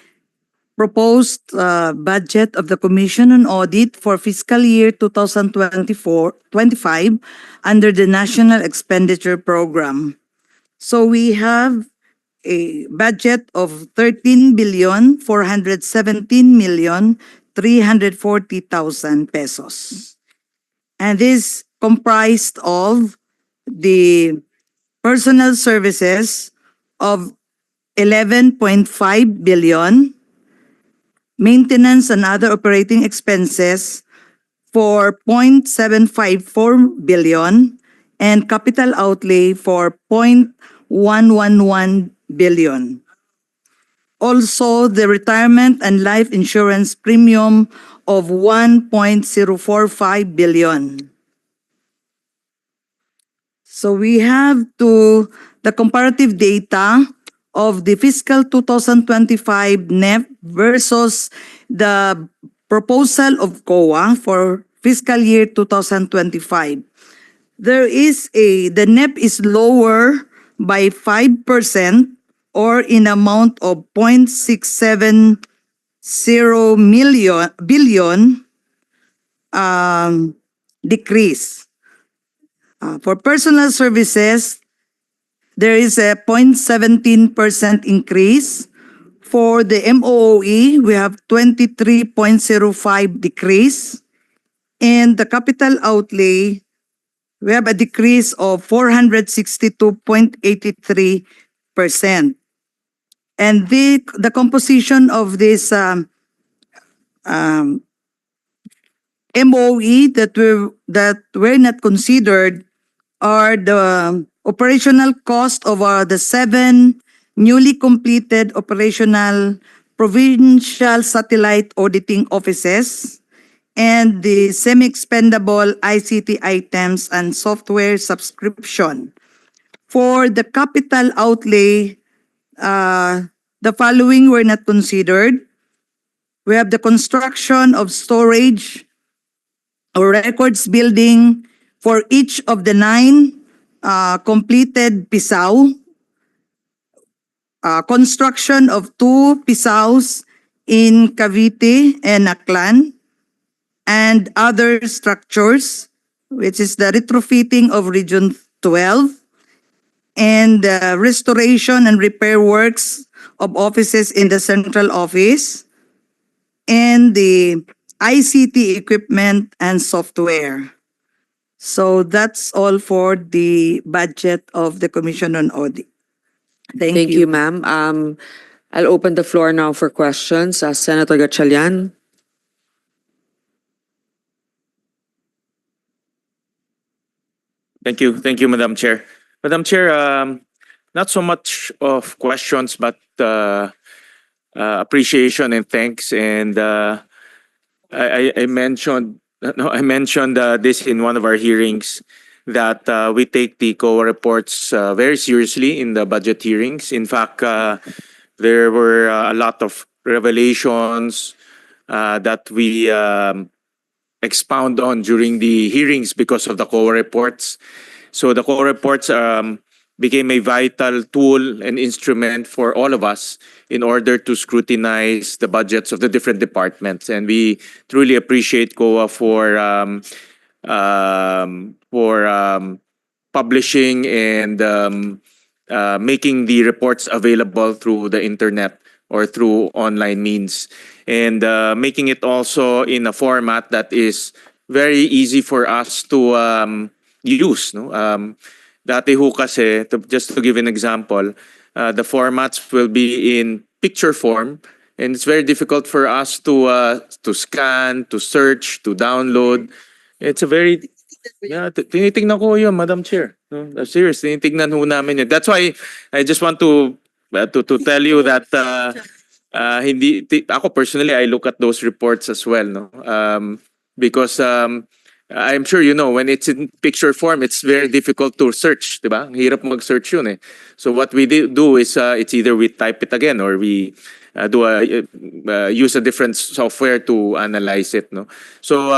proposed budget of the Commission on Audit for fiscal year 2024-25 under the National Expenditure Program. So we have a budget of 13,417,340,000 pesos. And this comprised of the personal services of 11.5 billion, maintenance and other operating expenses for 0.754 billion, and capital outlay for 0.111 billion. Also, the retirement and life insurance premium of 1.045 billion. So we have the comparative data of the fiscal 2025 NEP versus the proposal of COA for fiscal year 2025. The NEP is lower by 5% or in amount of 0.670 billion decrease. For personal services, there is a 0.17% increase. For the MOOE, we have 23.05 decrease. And the capital outlay, we have a decrease of 462.83%. And the composition of this MOE that were not considered are the operational cost of the 7 newly completed operational provincial satellite auditing offices and the semi-expendable ICT items and software subscription. For the capital outlay, the following were not considered. We have the construction of storage or records building for each of the 9 completed PISAO, construction of 2 PISAOs in Cavite and Aklan, and other structures, which is the retrofitting of Region 12, and restoration and repair works of offices in the central office, and the ICT equipment and software. So that's all for the budget of the Commission on Audit. Thank you, ma'am. I'll open the floor now for questions. Senator Gatchalian. Thank you, Madam Chair. Madam Chair, not so much of questions, but appreciation and thanks. And I mentioned this in one of our hearings that we take the COA reports very seriously in the budget hearings. In fact, there were a lot of revelations that we expound on during the hearings because of the COA reports. So the COA reports became a vital tool and instrument for all of us in order to scrutinize the budgets of the different departments. And we truly appreciate COA for publishing and making the reports available through the internet or through online means, and making it also in a format that is very easy for us to use. No? Dati ho kasi, just to give an example, the formats will be in picture form, and it's very difficult for us to scan, to search, to download. It's a very tinitingnan ko yun, Madam Chair. No? Serious, tinitingnan ho namin yun. That's why I just want to tell you that ako personally, I look at those reports as well, no? Because I'm sure you know, when it's in picture form, it's very difficult to search, di ba? Hirap mag-search yun eh. So what we do is it's either we type it again or we use a different software to analyze it, no? So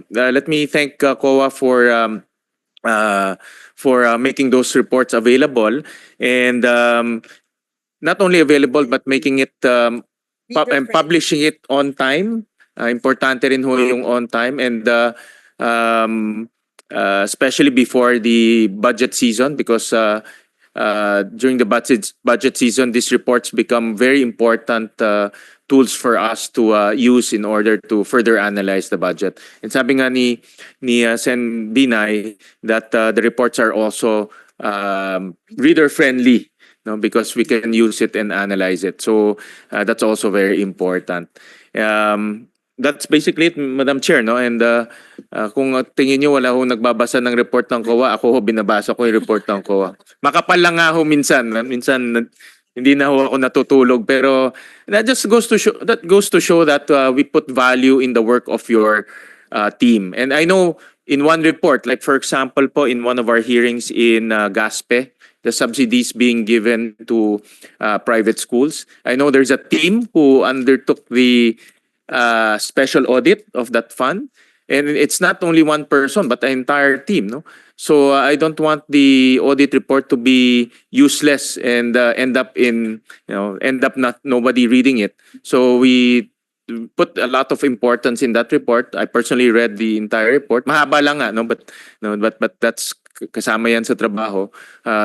let me thank COA for making those reports available, and not only available but making it and publishing it on time. Importante rin ho yung on time, and especially before the budget season, because during the budget season, these reports become very important tools for us to use in order to further analyze the budget. And sabi nga ni Sen Binay that the reports are also reader friendly, no, because we can use it and analyze it. So that's also very important. That's basically it, Madam Chair, no? And kung tingin nyo wala ho nagbabasa ng report ng COA, ako ho binabasa ko yung report ng COA. Makapal lang nga ho minsan. Minsan hindi na ho ako natutulog, pero that just goes to show that we put value in the work of your team. And I know in one report, like for example po in one of our hearings in GASPE, the subsidies being given to private schools. I know there's a team who undertook the special audit of that fund, and it's not only one person but the entire team, no? So I don't want the audit report to be useless and end up not nobody reading it. So we put a lot of importance in that report. I personally read the entire report. Mahaba lang nga, no, but that's kasama yan sa trabaho.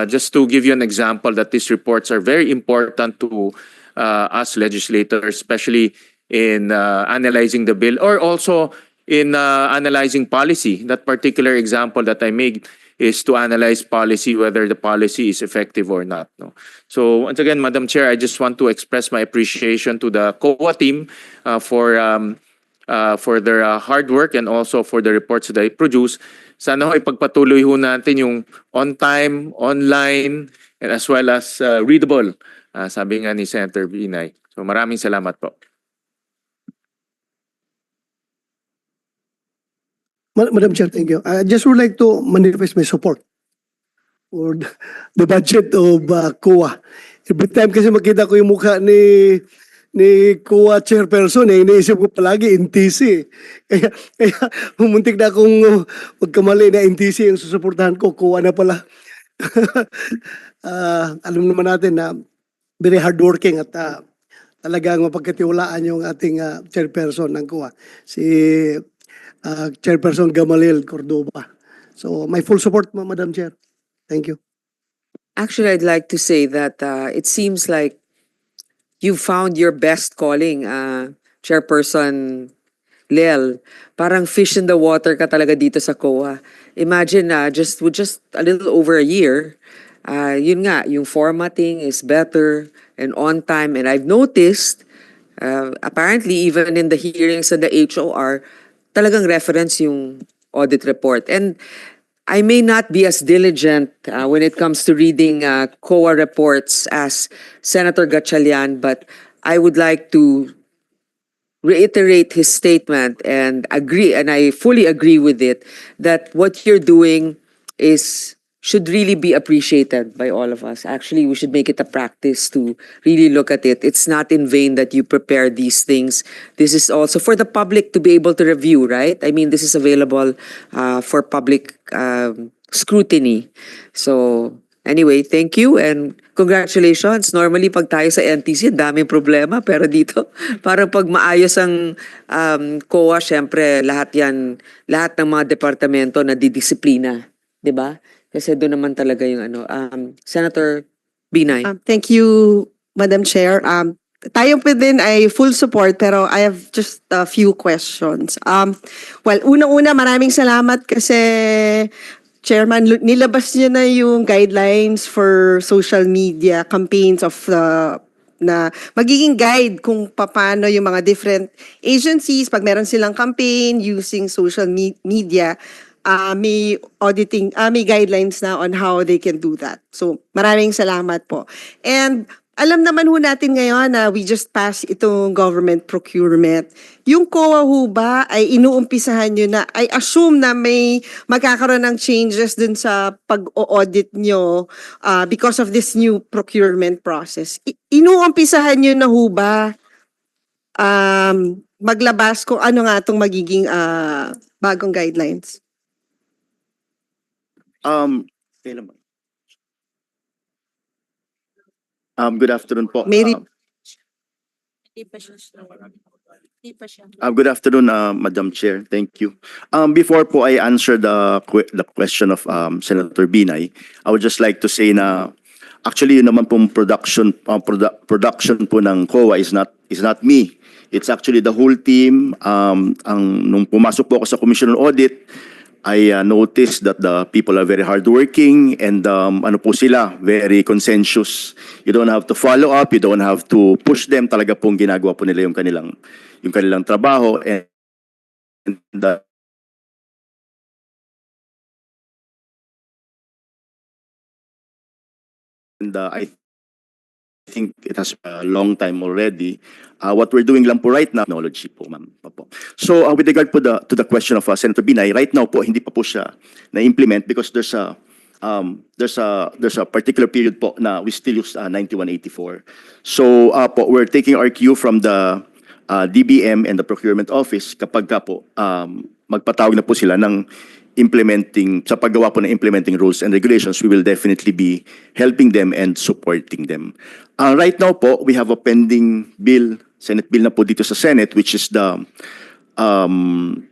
Just to give you an example that these reports are very important to us legislators, especially in analyzing the bill, or also in analyzing policy. That particular example that I made is to analyze policy, whether the policy is effective or not. No? So once again, Madam Chair, I just want to express my appreciation to the COA team for their hard work and also for the reports that they produce. Sana ho ipagpatuloy ho natin yung on time, online, and as well as readable. Sabi nga ni Senator Binay. So maraming salamat po. Madam Chair, thank you. I just would like to manifest my support for the budget of COA. Every time kasi makita ko yung mukha ni COA chairperson, iniisip ko palagi NTC. Kaya humuntik na akong magkamali na NTC yung susuportahan ko, COA na pala. Alam naman natin na very hardworking at talagang mapagkatiwalaan yung ating chairperson ng COA, si Chairperson Gamaliel Cordoba. So my full support, Madam Chair. Thank you. Actually, I'd like to say that it seems like you found your best calling, Chairperson Lel. Parang fish in the water ka talaga dito sa COA. Imagine just a little over a year, yun nga, yung formatting is better and on time. And I've noticed, apparently even in the hearings of the HOR, talagang reference yung audit report. And I may not be as diligent when it comes to reading COA reports as Senator Gatchalian, but I would like to reiterate his statement and agree, and I fully agree with it, that what you're doing should really be appreciated by all of us. Actually, we should make it a practice to really look at it. It's not in vain that you prepare these things. This is also for the public to be able to review, right? I mean, this is available for public scrutiny. So anyway, thank you and congratulations. Normally, pag tayo sa NTC, daming problema. Pero dito, parang pag maayos ang COA, syempre, lahat ng mga departamento na didisiplina. Diba? Kasi doon naman talaga yung Senator Binay. Thank you, Madam Chair. Tayo pa din ay full support pero I have just a few questions. Well, unang-una maraming salamat kasi Chairman, nilabas niyo na yung guidelines for social media campaigns of na magiging guide kung paano yung mga different agencies pag meron silang campaign using social media. May auditing, may guidelines na on how they can do that. So, maraming salamat po. And alam naman ho natin ngayon na we just passed itong government procurement. Yung COA ho ba ay inuumpisahan nyo na, I assume na may magkakaroon ng changes dun sa pag-audit nyo because of this new procurement process. Inuumpisahan nyo na ho ba maglabas kung ano nga itong magiging bagong guidelines? Good afternoon po. Good afternoon, Madam Chair. Thank you. Before po I answer the question of Senator Binay, I would just like to say na actually yun naman pong production po ng COA is not me. It's actually the whole team. Nung pumasok po ako sa Commission on Audit, I noticed that the people are very hardworking and ano po sila, very conscientious. You don't have to follow up, you don't have to push them. Talaga pong ginagawa po nila yung kanilang trabaho and I think it has a long time already. What we're doing lang po right now, technology po, ma'am. So with regard po to the question of Senator Binay, right now po hindi pa po siya na-implement because there's a particular period po na we still use 9184. So po we're taking our cue from the DBM and the procurement office kapag ka po magpatawag na po sila ng sa paggawa po ng implementing rules and regulations, we will definitely be helping them and supporting them. Right now po, we have a pending bill, Senate bill na po dito sa Senate, which is the ano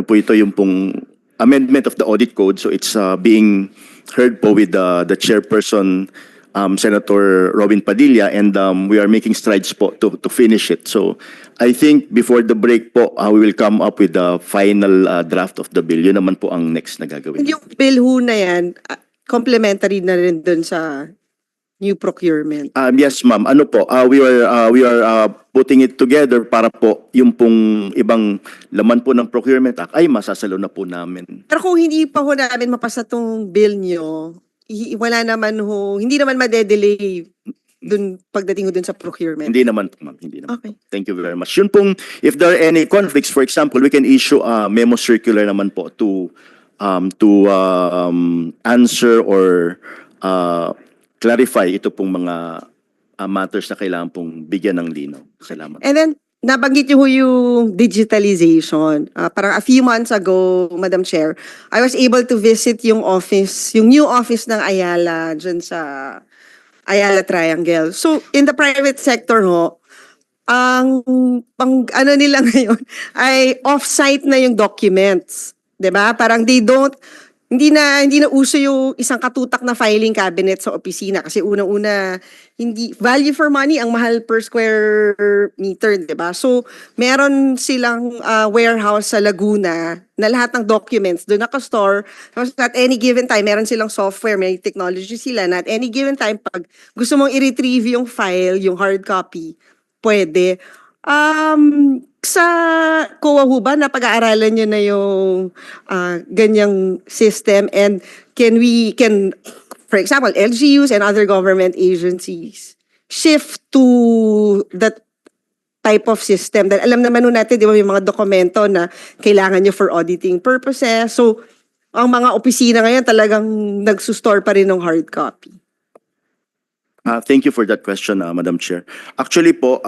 po ito, yung pong amendment of the audit code. So it's being heard po with the chairperson, Senator Robin Padilla, and we are making strides po to finish it. So I think before the break po, we will come up with the final draft of the bill. Yun naman po ang next na gagawin. Yung bill ho na yan, complementary na rin dun sa new procurement. Yes, ma'am. Ano po, we are putting it together para po yung pong ibang laman po ng Procurement Act ay masasalo na po namin. Pero kung hindi pa ho namin mapasa tong bill nyo, wala naman ho, hindi naman madedelay dun pagdating ho dun sa procurement. Hindi naman po, ma'am. Hindi naman. Okay. Thank you very much. Yun pong, if there are any conflicts, for example, we can issue a memo circular naman po to answer or clarify ito pong mga matters na kailangan pong bigyan ng linaw. Salamat. And then, nabanggit niyo ho yung digitalization. Parang a few months ago, Madam Chair, I was able to visit yung office, yung new office ng Ayala dyan sa Ayala Triangle. So, in the private sector ho, ang ano nila ngayon ay off-site na yung documents. 'Di ba? Parang hindi na uso yung isang katutak na filing cabinet sa opisina kasi unang-una hindi value for money ang mahal per square meter, 'di ba? So meron silang warehouse sa Laguna na lahat ng documents doon naka-store. Tapos at any given time meron silang software, may technology sila na at any given time pag gusto mong i-retrieve yung file, yung hard copy, pwede. Sa COA ho ba, napag-aaralan nyo na yung ganyang system and can, for example, LGUs and other government agencies shift to that type of system? Dahil alam naman natin, di ba, may mga dokumento na kailangan nyo for auditing purposes. So, ang mga opisina ngayon talagang nagsustor pa rin ng hard copy. Thank you for that question, Madam Chair. Actually po,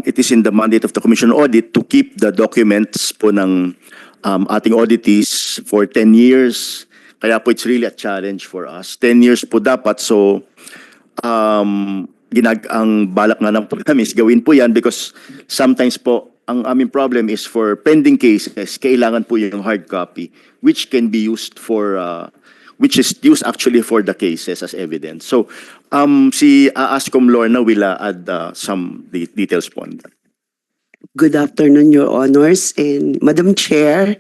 it is in the mandate of the Commission on Audit to keep the documents po ng ating auditees for 10 years. Kaya po it's really a challenge for us. 10 years po dapat. So, ang balak nga ng program is gawin po yan because sometimes po, ang aming problem is for pending cases, kailangan po yung hard copy which can be used for which is used actually for the cases as evidence. So, si Ascom Lorna will add some details po on that. Good afternoon, Your Honors. And Madam Chair,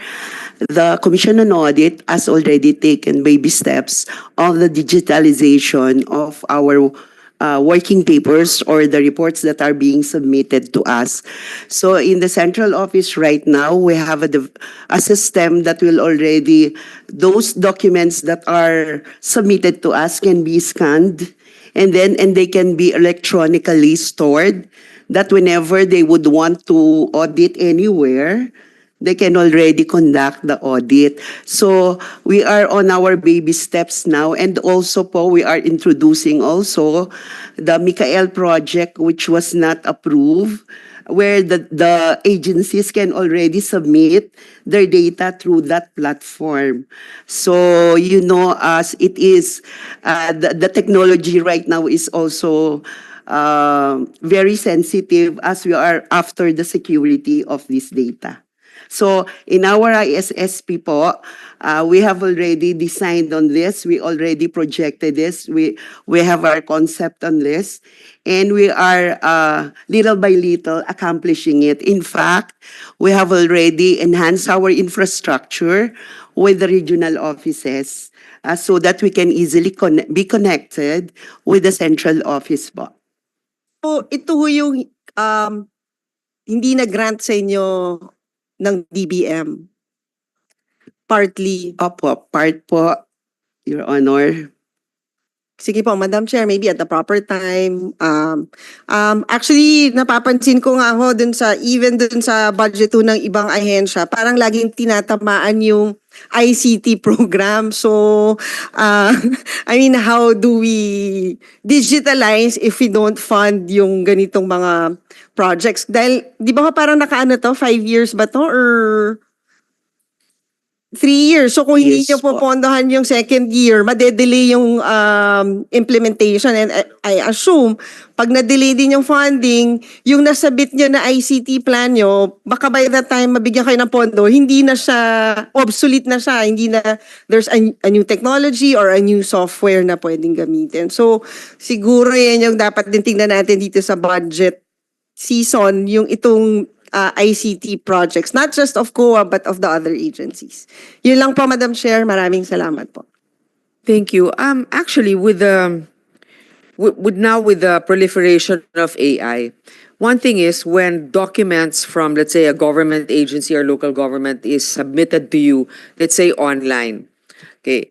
the Commission on Audit has already taken baby steps of the digitalization of our working papers or the reports that are being submitted to us. So in the central office right now, we have a system that will already, those documents that are submitted to us can be scanned and they can be electronically stored that whenever they would want to audit anywhere, they can already conduct the audit. So we are on our baby steps now, and also po, we are introducing also the Mikael project, which was not approved, where the agencies can already submit their data through that platform. So, you know, as it is, the technology right now is also very sensitive as we are after the security of this data. So in our ISSP po, we have already designed on this. We already projected this. We have our concept on this. And we are little by little accomplishing it. In fact, we have already enhanced our infrastructure with the regional offices so that we can easily be connected with the central office po. So ito ho yung hindi na-grant sa inyo ng DBM. Partly. Opo, part po, Your Honor. Sige po, Madam Chair, maybe at the proper time. Actually, napapansin ko nga ho even dun sa budget ho ng ibang ahensya, parang laging tinatamaan yung ICT program. So, I mean, how do we digitalize if we don't fund yung ganitong mga projects? Dahil, di ba parang nakaano to, 5 years ba to? Or 3 years. So kung hindi Yes nyo po. popondohan yung second year, madedelay yung implementation. And I assume, pag na-delay din yung funding, yung nasabit nyo na ICT plan nyo, baka by that time mabigyan kayo ng pondo, hindi na siya, obsolete na siya. Hindi na, there's a new technology or a new software na pwedeng gamitin. So siguro yan yung dapat din tingnan natin dito sa budget season, yung itong ICT projects, not just of COA but of the other agencies. Yun lang po, Madam Chair. Maraming salamat po. Thank you. Actually, with the with the proliferation of AI, one thing is when documents from, let's say, a government agency or local government is submitted to you, let's say online, okay,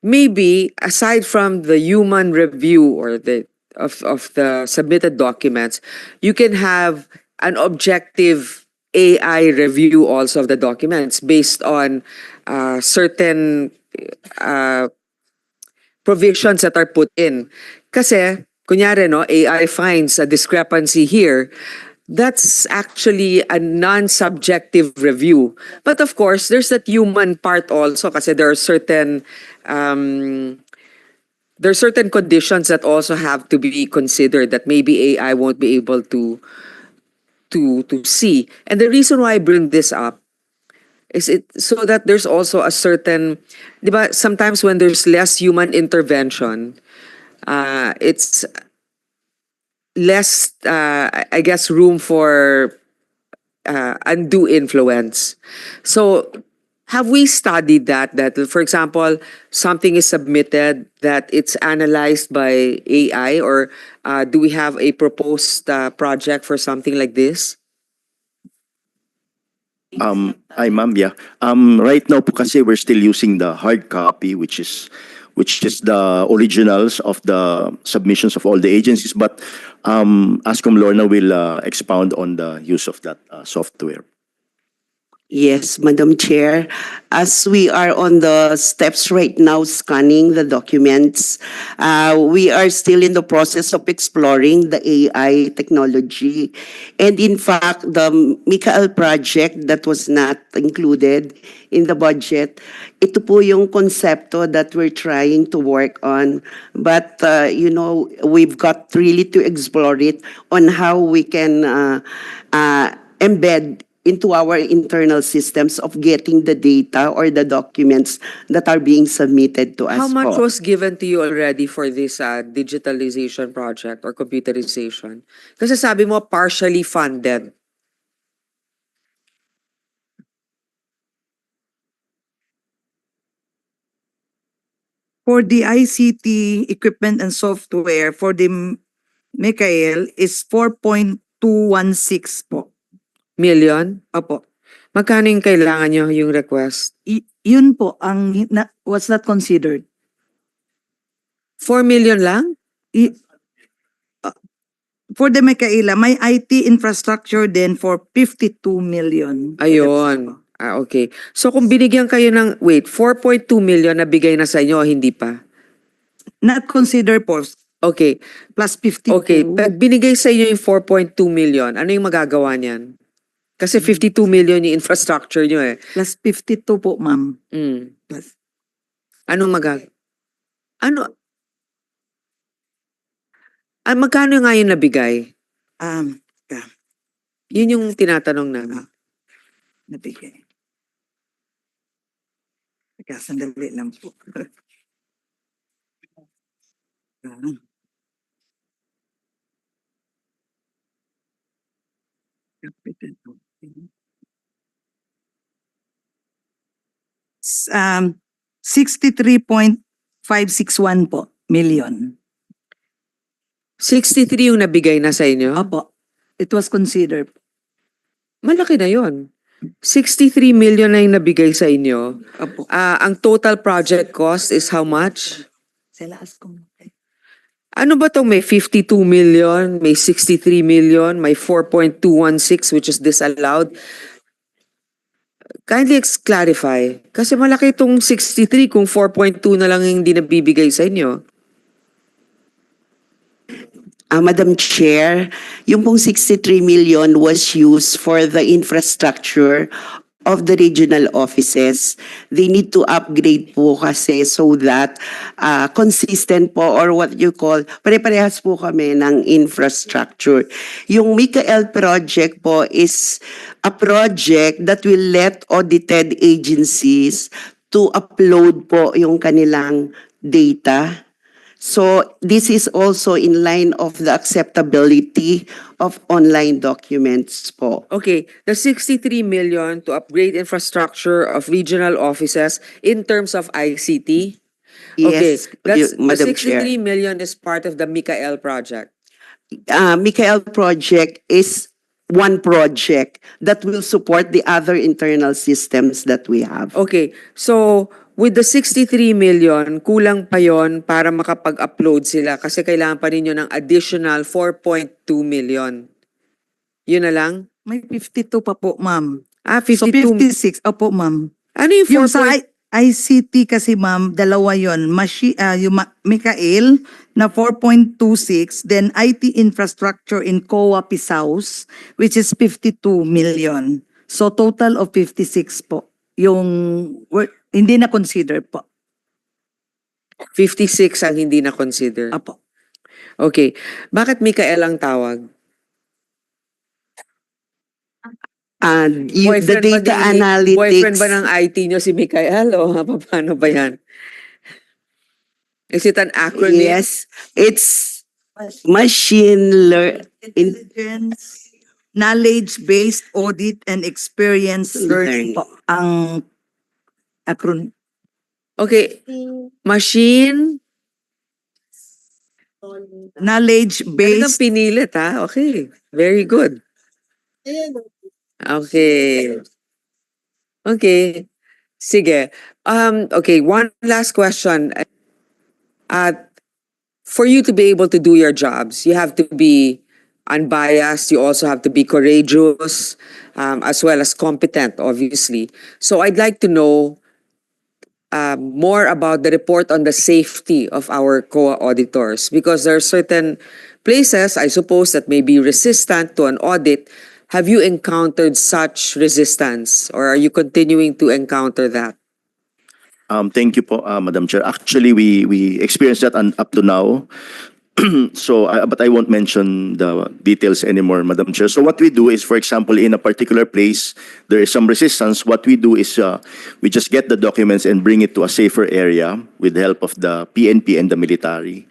maybe aside from the human review or of the submitted documents, you can have an objective AI review also of the documents based on certain provisions that are put in. Kasi, kunyari, no, AI finds a discrepancy here. That's actually a non-subjective review. But of course, there's that human part also kasi there are certain conditions that also have to be considered that maybe AI won't be able to see. And the reason why I bring this up is it so that there's also a certain, di ba, sometimes when there's less human intervention, it's less, I guess, room for undue influence. So have we studied that, for example, something is submitted that it's analyzed by AI, or do we have a proposed project for something like this? Ma'am, yeah. Right now po kasi we're still using the hard copy, which is the originals of the submissions of all the agencies. But Ascom Lorna will expound on the use of that software. Yes, Madam Chair. As we are on the steps right now scanning the documents, we are still in the process of exploring the AI technology. And in fact, the Mikael project that was not included in the budget, ito po yung konsepto that we're trying to work on. But, we've got really to explore it on how we can embed into our internal systems of getting the data or the documents that are being submitted to us. How much po. was given to you already for this digitalization project or computerization? Kasi sabi mo partially funded. For the ICT equipment and software for the Mikael is 4.216 po. Million? Opo. Magkano yung kailangan nyo, yung request? Yun po ang was not considered. 4 million lang? For the Mikaela, may IT infrastructure then for 52 million. Ayun. Okay. So kung binigyan kayo ng, 4.2 million na bigay na sa inyo, hindi pa? Not considered po. Okay. Plus 52. Okay. Pag binigay sa inyo yung 4.2 million, ano yung magagawa niyan? Kasi 52 million yung infrastructure nyo eh. Plus 52 po, ma'am. Plus. Anong Ano? Magkano nga yung nabigay? Um, Yun yung tinatanong namin. nabigay. Teka, sandali lang po. Um, 63.561 po, million. 63 yung nabigay na sa inyo? Opo, it was considered. Malaki na yun. 63 million na yung nabigay sa inyo. Opo. Ang total project cost is how much? Sila ask ko. Ano ba tong may 52 million, may 63 million, may 4.216 which is disallowed? Kindly clarify. Kasi malaki itong 63 kung 4.2 na lang yung hindi nabibigay sa inyo. Madam Chair, yung pong 63 million was used for the infrastructure of the regional offices. They need to upgrade po kasi so that consistent po or what you call, pare-parehas po kami ng infrastructure. Yung Mikael project po is a project that will let audited agencies to upload po yung kanilang data. So this is also in line of the acceptability of online documents po. Okay, the 63 million to upgrade infrastructure of regional offices in terms of ICT. Okay, Yes, that's the Madam 63 Chair. million is part of the Mikael project. Mikael project is one project that will support the other internal systems that we have. Okay, so with the 63 million, kulang pa yon para makapag-upload sila kasi kailangan pa ninyo ng additional 4.2 million. Yun na lang? May 52 pa po, ma'am. So 52. 56, opo, ma'am. Ano yung 4. Yung sa ICT kasi, ma'am, dalawa yon. Yung Mikael na 4.26, then IT infrastructure in COA Pisaus, which is 52 million. So total of 56 po. Yung hindi na consider po. 56 ang hindi na consider. Apo. Okay. Bakit Mikael ang tawag? The data analytics. Boyfriend ba ng IT nyo si Mikael o paano ba yan? Is it an acronym? Yes, it's machine Intelligence, knowledge-based audit and experience learning po ang acronym. Okay. Machine? Talagang Knowledge-based pinilit ha? Okay. Very good. Okay. Okay. Sige. Okay, one last question. For you to be able to do your jobs, you have to be unbiased. You also have to be courageous, as well as competent, obviously. So I'd like to know more about the report on the safety of our COA auditors, because there are certain places, I suppose, that may be resistant to an audit. Have you encountered such resistance, or are you continuing to encounter that? Thank you po, Madam Chair. Actually, we experienced that up to now. So, but I won't mention the details anymore, Madam Chair. So what we do is, for example, in a particular place, there is some resistance. What we do is we just get the documents and bring it to a safer area with the help of the PNP and the military.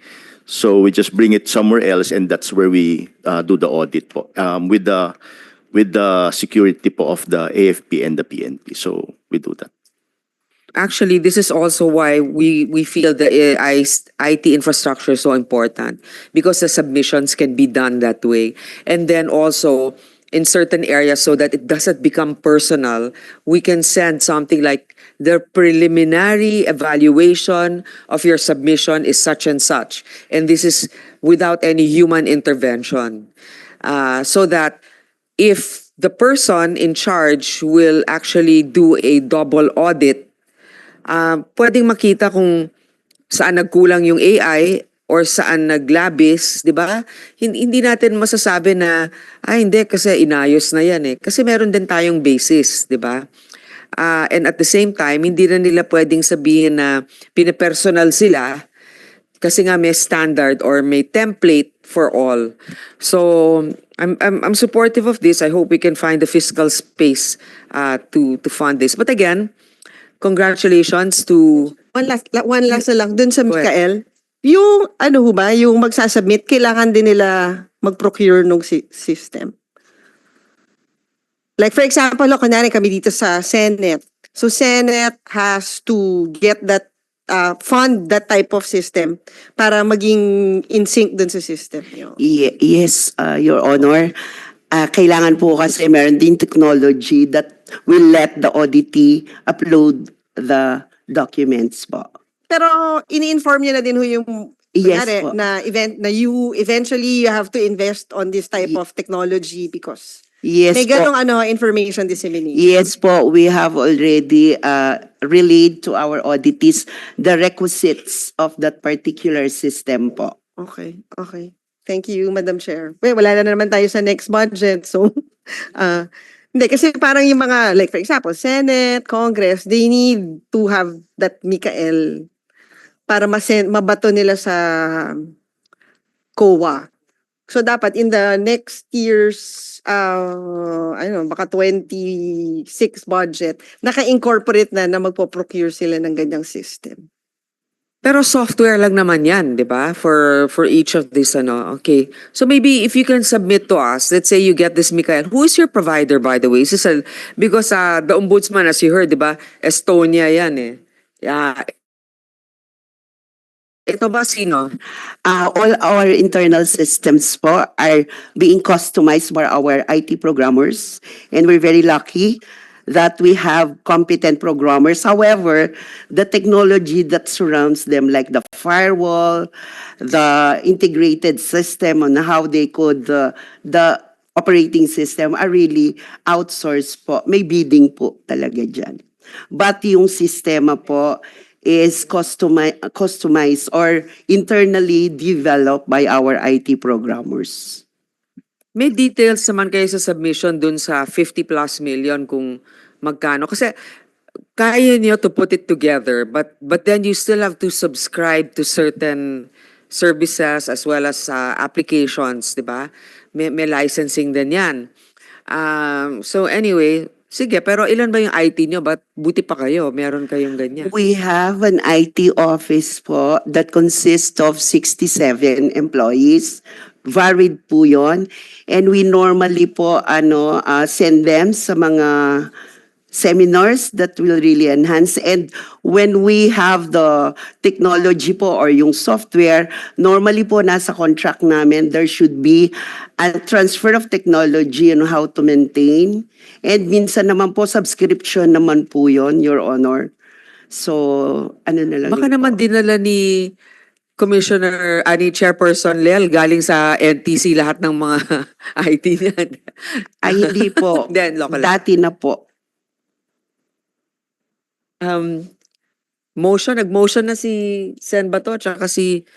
So we just bring it somewhere else, and that's where we do the audit po, with the security po of the AFP and the PNP. So we do that. Actually, this is also why we feel the IT infrastructure is so important, because the submissions can be done that way. And then also, in certain areas, so that it doesn't become personal, we can send something like the preliminary evaluation of your submission is such and such. And this is without any human intervention. So that if the person in charge will actually do a double audit, pwedeng makita kung saan nagkulang yung AI or saan naglabis, di ba? Hindi natin masasabi na, hindi kasi inayos na yan eh. Kasi meron din tayong basis, di ba? And at the same time, hindi na nila pwedeng sabihin na pinipersonal sila kasi nga may standard or may template for all. So I'm supportive of this. I hope we can find the fiscal space to fund this. But again, congratulations to One last na lang dun sa Go ahead. Mikael. Yung ano ho ba, yung magsasubmit, kailangan din nila mag-procure ng system. Like for example, kunyari kami dito sa Senate. So Senate has to get that fund that type of system para maging in sync dun sa system. Yes, Your Honor. Kailangan po kasi meron din technology that will let the auditee upload the documents po. Pero ini-inform niyo na din ho yung Yes kunyari, po. na eventually you have to invest on this type of technology because Yes may po. ganong information dissemination. Yes po, we have already relayed to our auditees the requisites of that particular system po. Okay, okay. Thank you, Madam Chair. Well, wala na naman tayo sa next budget. So, hindi, kasi parang yung mga, like for example, Senate, Congress, they need to have that Mikael para mabato nila sa COA. So, dapat in the next year's, I don't know, baka 26 budget, naka-incorporate na magpo-procure sila ng ganyang system. Pero software lang naman yan, di ba? For each of these, ano. Okay. So maybe if you can submit to us, let's say you get this, Mikael. Who is your provider, by the way? Because the Ombudsman, as you heard, di ba? Estonia yan eh. Yeah. Ito ba sino? All our internal systems po are being customized by our IT programmers, and we're very lucky that we have competent programmers. However, the technology that surrounds them, like the firewall, the integrated system on how they could, the operating system are really outsourced po. May bidding po talaga dyan. But yung sistema po is customized or internally developed by our IT programmers. May details naman kayo sa submission dun sa 50 plus million kung magkano. Kasi kaya niyo to put it together, but then you still have to subscribe to certain services as well as applications, di ba? May licensing din yan. So anyway, sige, pero ilan ba yung IT niyo? Ba't buti pa kayo? Meron kayong ganyan. We have an IT office po that consists of 67 employees. Varied po yun. And we normally po send them sa mga seminars that will really enhance. And when we have the technology po or yung software, normally po nasa contract namin, there should be a transfer of technology and how to maintain. And minsan naman po, subscription naman po yun, Your Honor. So, ano na lang. Baka naman dinala ni Commissioner, ni Chairperson Lel, galing sa NTC lahat ng mga IT niyan. Ay, hindi po. Then, local. Dati na po. Nag-motion na si Sen Bato, tsaka si...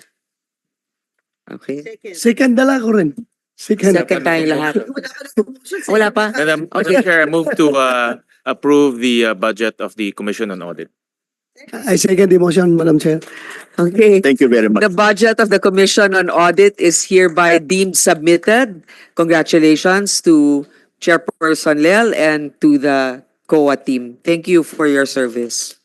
Okay. Second dala ko rin. Second. Second tayong lahat. Wala pa? Madam Chair, I move to approve the budget of the Commission on Audit. I second the motion, Madam Chair. Okay. Thank you very much. The budget of the Commission on Audit is hereby deemed submitted. Congratulations to Chairperson Lel and to the COA team. Thank you for your service.